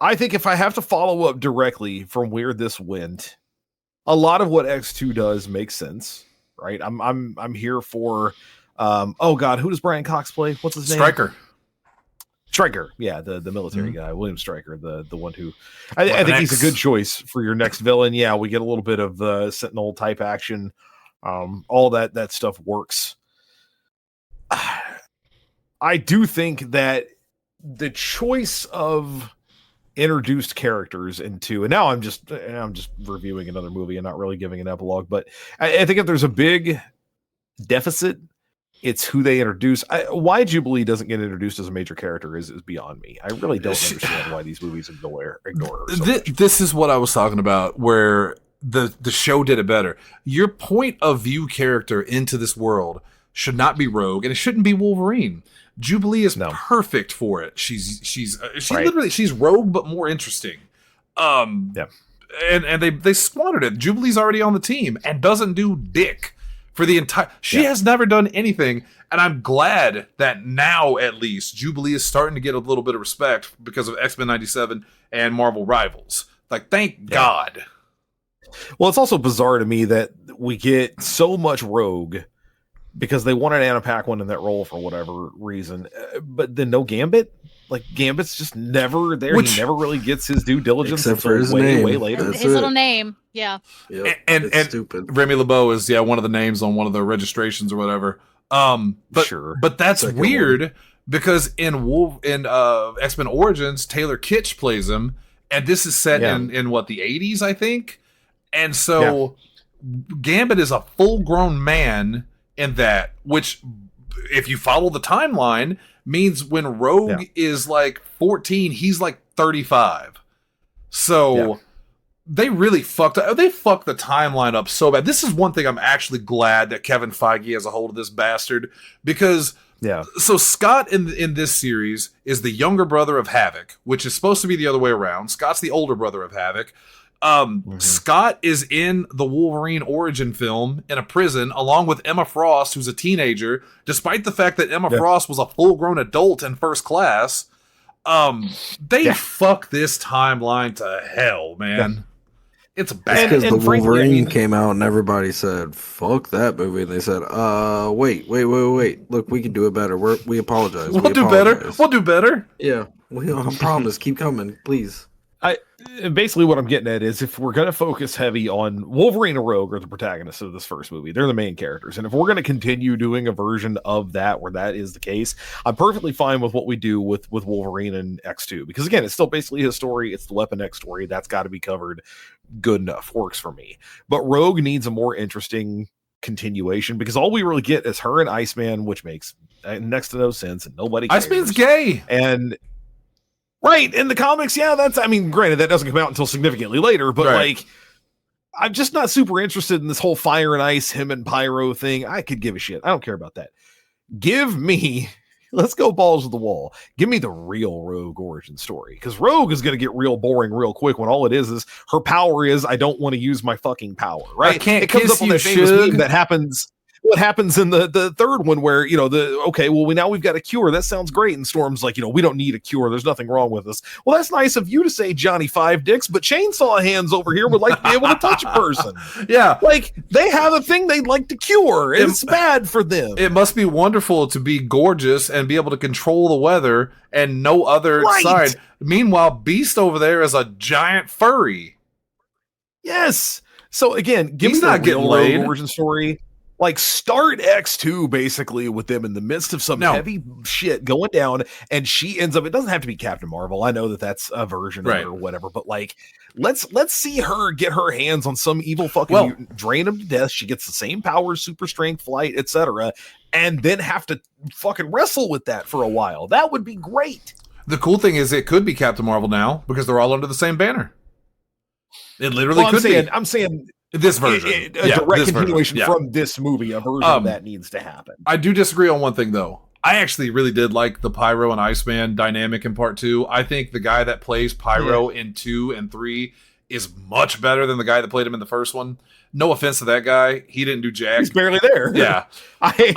Speaker 3: I think if I have to follow up directly from where this went, a lot of what X2 does makes sense, right? I'm here for oh god, who does Brian Cox play? What's his name?
Speaker 2: Stryker.
Speaker 3: Stryker, yeah, the military guy, William Stryker, the one who I think he's
Speaker 2: X.
Speaker 3: a good choice for your next villain. Yeah, we get a little bit of the Sentinel type action. All that stuff works. I do think that the choice of introduced characters into, and now I'm just reviewing another movie and not really giving an epilogue, but I think if there's a big deficit, it's who they introduce. Why Jubilee doesn't get introduced as a major character is beyond me. I really don't understand why these movies ignore her. So
Speaker 2: this is what I was talking about, where the show did it better. Your point of view character into this world should not be Rogue, and it shouldn't be Wolverine. Jubilee is perfect for it. She's
Speaker 3: Right.
Speaker 2: literally she's Rogue but more interesting. And they squandered it. Jubilee's already on the team and doesn't do dick for the entire. She has never done anything, and I'm glad that now at least Jubilee is starting to get a little bit of respect because of X-Men '97 and Marvel Rivals. Like, thank God.
Speaker 3: Well, it's also bizarre to me that we get so much Rogue because they wanted Anna Paquin in that role for whatever reason, but then no Gambit. Like, Gambit's just never there. He never really gets his due diligence
Speaker 5: Except for his
Speaker 3: way
Speaker 5: name.
Speaker 3: later.
Speaker 5: That's
Speaker 4: His
Speaker 5: it.
Speaker 4: little name, yeah.
Speaker 5: Yep,
Speaker 2: And
Speaker 5: it's stupid.
Speaker 2: Remy LeBeau is one of the names on one of the registrations or whatever. But that's
Speaker 5: Second
Speaker 2: weird because in X-Men Origins, Taylor Kitsch plays him, and this is set in what, the 80s, I think. And so Gambit is a full-grown man in that, which, if you follow the timeline, means when Rogue is like 14, he's like 35. So they really fucked the timeline up so bad. This is one thing I'm actually glad that Kevin Feige has a hold of this bastard, because so Scott in this series is the younger brother of Havoc, which is supposed to be the other way around. Scott's the older brother of Havoc. Scott is in the Wolverine origin film in a prison along with Emma Frost, who's a teenager, despite the fact that Emma Frost was a full-grown adult in First Class. They fuck this timeline to hell, man. It's bad.
Speaker 5: Because the
Speaker 3: frankly,
Speaker 5: Wolverine came out and everybody said, fuck that movie. And they said, wait. Look, we can do it better. We apologize.
Speaker 2: We'll do better.
Speaker 5: Yeah. I promise. Keep coming, please.
Speaker 3: Basically what I'm getting at is, if we're going to focus heavy on Wolverine and Rogue are the protagonists of this first movie, they're the main characters. And if we're going to continue doing a version of that where that is the case, I'm perfectly fine with what we do with Wolverine and X2, because again, it's still basically his story. It's the Weapon X story. That's got to be covered. Good enough. Works for me. But Rogue needs a more interesting continuation, because all we really get is her and Iceman, which makes next to no sense, and nobody cares.
Speaker 2: Iceman's gay.
Speaker 3: And right, in the comics, granted, that doesn't come out until significantly later, but like, I'm just not super interested in this whole fire and ice, him and Pyro thing. I could give a shit. I don't care about that. Let's go balls to the wall. Give me the real Rogue origin story, because Rogue is going to get real boring real quick when all it is her power is, I don't want to use my fucking power, right?
Speaker 2: I can't
Speaker 3: it comes
Speaker 2: kiss
Speaker 3: up on
Speaker 2: you,
Speaker 3: that famous
Speaker 2: Shug.
Speaker 3: meme that happens. What happens in the third one where, we've got a cure. That sounds great. And Storm's like, we don't need a cure. There's nothing wrong with us. Well, that's nice of you to say, Johnny Five Dicks, but Chainsaw Hands over here would like to be able to touch a person.
Speaker 2: Yeah.
Speaker 3: Like, they have a thing they'd like to cure. It's bad for them.
Speaker 2: It must be wonderful to be gorgeous and be able to control the weather and no other side. Meanwhile, Beast over there is a giant furry.
Speaker 3: Yes. So again, give
Speaker 2: He's
Speaker 3: me
Speaker 2: not
Speaker 3: the real
Speaker 2: getting laid.
Speaker 3: Rogue origin story. Like, start X2 basically with them in the midst of some heavy shit going down, and she ends up. It doesn't have to be Captain Marvel. I know that that's a version of it or whatever, but like, let's see her get her hands on some evil fucking mutant, drain him to death. She gets the same powers, super strength, flight, etc., and then have to fucking wrestle with that for a while. That would be great.
Speaker 2: The cool thing is, it could be Captain Marvel now because they're all under the same banner. It literally could be.
Speaker 3: I'm saying.
Speaker 2: This version.
Speaker 3: A direct continuation from this movie, a version that needs to happen.
Speaker 2: I do disagree on one thing, though. I actually really did like the Pyro and Iceman dynamic in part 2. I think the guy that plays Pyro in 2 and 3 is much better than the guy that played him in the first one. No offense to that guy. He didn't do jack.
Speaker 3: He's barely there.
Speaker 2: Yeah. But he's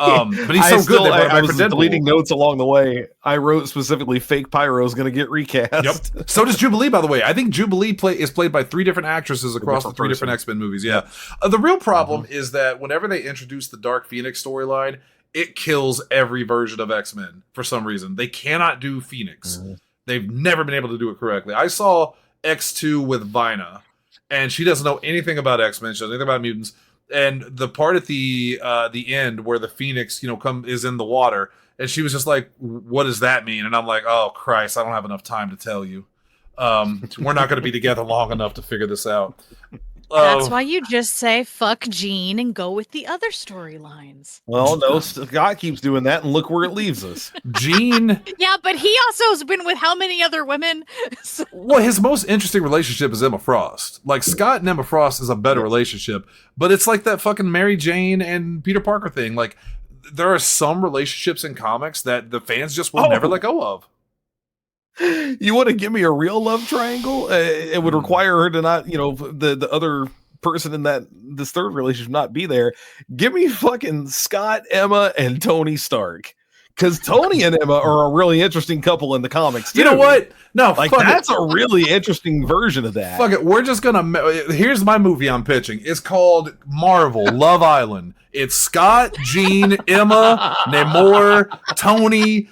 Speaker 2: so good.
Speaker 3: I was deleting notes along the way. I wrote specifically fake Pyro is going to get recast.
Speaker 2: Yep. So does Jubilee, by the way. I think Jubilee is played by 3 different actresses across the 3 different X-Men movies. Yeah. The real problem is that whenever they introduce the Dark Phoenix storyline, it kills every version of X-Men for some reason. They cannot do Phoenix. They've never been able to do it correctly. I saw X2 with Vina, and she doesn't know anything about X-Men. She doesn't know anything about mutants. And the part at the end where the Phoenix, is in the water, and she was just like, "What does that mean?" And I'm like, "Oh Christ, I don't have enough time to tell you. We're not going to be together long enough to figure this out."
Speaker 4: That's why you just say fuck Jean and go with the other storylines.
Speaker 3: Well, no, Scott keeps doing that, and look where it leaves us.
Speaker 2: Jean.
Speaker 4: Yeah, but he also has been with how many other women?
Speaker 2: Well, his most interesting relationship is Emma Frost. Like, Scott and Emma Frost is a better relationship, but it's like that fucking Mary Jane and Peter Parker thing. Like, there are some relationships in comics that the fans just will never let go of.
Speaker 3: You want to give me a real love triangle? It would require her to not, the other person in this third relationship not be there. Give me fucking Scott, Emma, and Tony Stark. Because Tony and Emma are a really interesting couple in the comics, too.
Speaker 2: You know what? No,
Speaker 3: that's a really interesting version of that.
Speaker 2: Fuck it. We're just gonna. Here's my movie I'm pitching. It's called Marvel Love Island. It's Scott, Jean, Emma, Namor, Tony,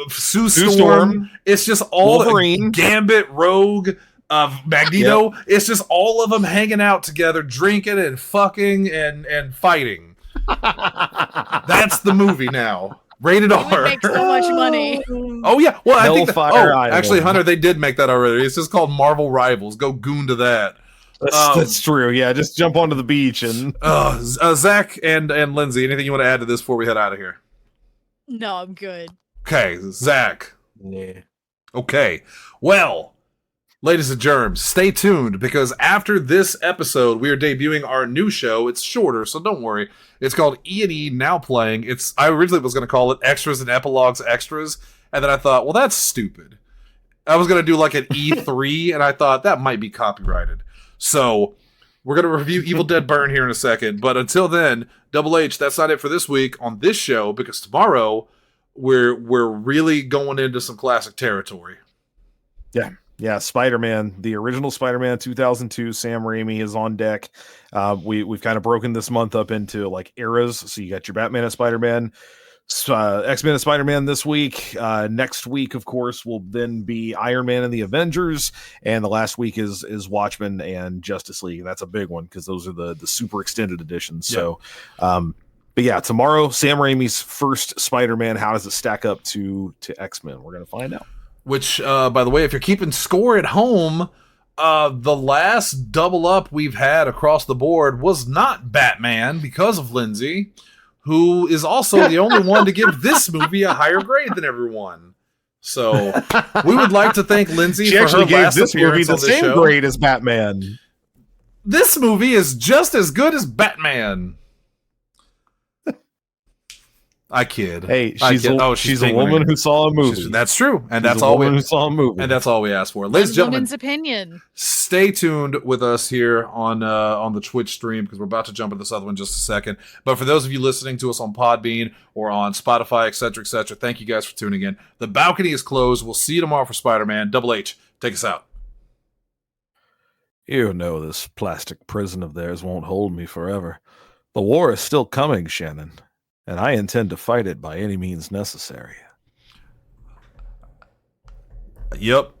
Speaker 2: Sue Storm. It's just all
Speaker 3: Wolverine,
Speaker 2: Gambit, Rogue, Magneto. Yep. It's just all of them hanging out together, drinking and fucking and fighting. That's the movie now. Rated R.
Speaker 4: Would make so much money.
Speaker 2: Oh yeah. Well, I think
Speaker 3: actually,
Speaker 2: Hunter, they did make that already. It's just called Marvel Rivals. Go goon to that.
Speaker 3: That's true. Yeah, just jump onto the beach and.
Speaker 2: Zach and Lindsay, anything you want to add to this before we head out of here?
Speaker 4: No, I'm good.
Speaker 2: Okay, Zach.
Speaker 5: Yeah.
Speaker 2: Okay. Well, ladies and germs, stay tuned because after this episode, we are debuting our new show. It's shorter, so don't worry. It's called E&E Now Playing. I originally was going to call it Extras and Epilogues Extras, and then I thought, well, that's stupid. I was going to do like an E3, and I thought that might be copyrighted. So we're going to review Evil Dead Burn here in a second, but until then, Double H, that's not it for this week on this show, because tomorrow we're really going into some classic territory.
Speaker 3: Yeah, Spider-Man, the original Spider-Man 2002, Sam Raimi is on deck. We've kind of broken this month up into like eras. So you got your Batman and Spider-Man, X-Men and Spider-Man this week. Next week, of course, will then be Iron Man and the Avengers. And the last week is Watchmen and Justice League. And that's a big one because those are the super extended editions. Yeah. So, but yeah, tomorrow, Sam Raimi's first Spider-Man. How does it stack up to X-Men? We're going to find out.
Speaker 2: Which, by the way, if you're keeping score at home, the last double up we've had across the board was not Batman because of Lindsay, who is also the only one to give this movie a higher grade than everyone. So we would like to thank Lindsay
Speaker 3: she
Speaker 2: for
Speaker 3: actually
Speaker 2: her
Speaker 3: gave
Speaker 2: last
Speaker 3: this movie
Speaker 2: appearance
Speaker 3: the
Speaker 2: on this
Speaker 3: same
Speaker 2: show.
Speaker 3: grade as Batman.
Speaker 2: This movie is just as good as Batman. I kid.
Speaker 3: Hey, she's a woman who saw a movie.
Speaker 2: That's true, and
Speaker 3: that's all who saw a movie,
Speaker 2: and that's all we asked for. Ladies and gentlemen,
Speaker 4: woman's opinion.
Speaker 2: Stay tuned with us here on the Twitch stream because we're about to jump into this other one in just a second. But for those of you listening to us on Podbean or on Spotify, etc., thank you guys for tuning in. The balcony is closed. We'll see you tomorrow for Spider-Man. Double H, take us out.
Speaker 3: You know this plastic prison of theirs won't hold me forever. The war is still coming, Shannon. And I intend to fight it by any means necessary.
Speaker 2: Yep.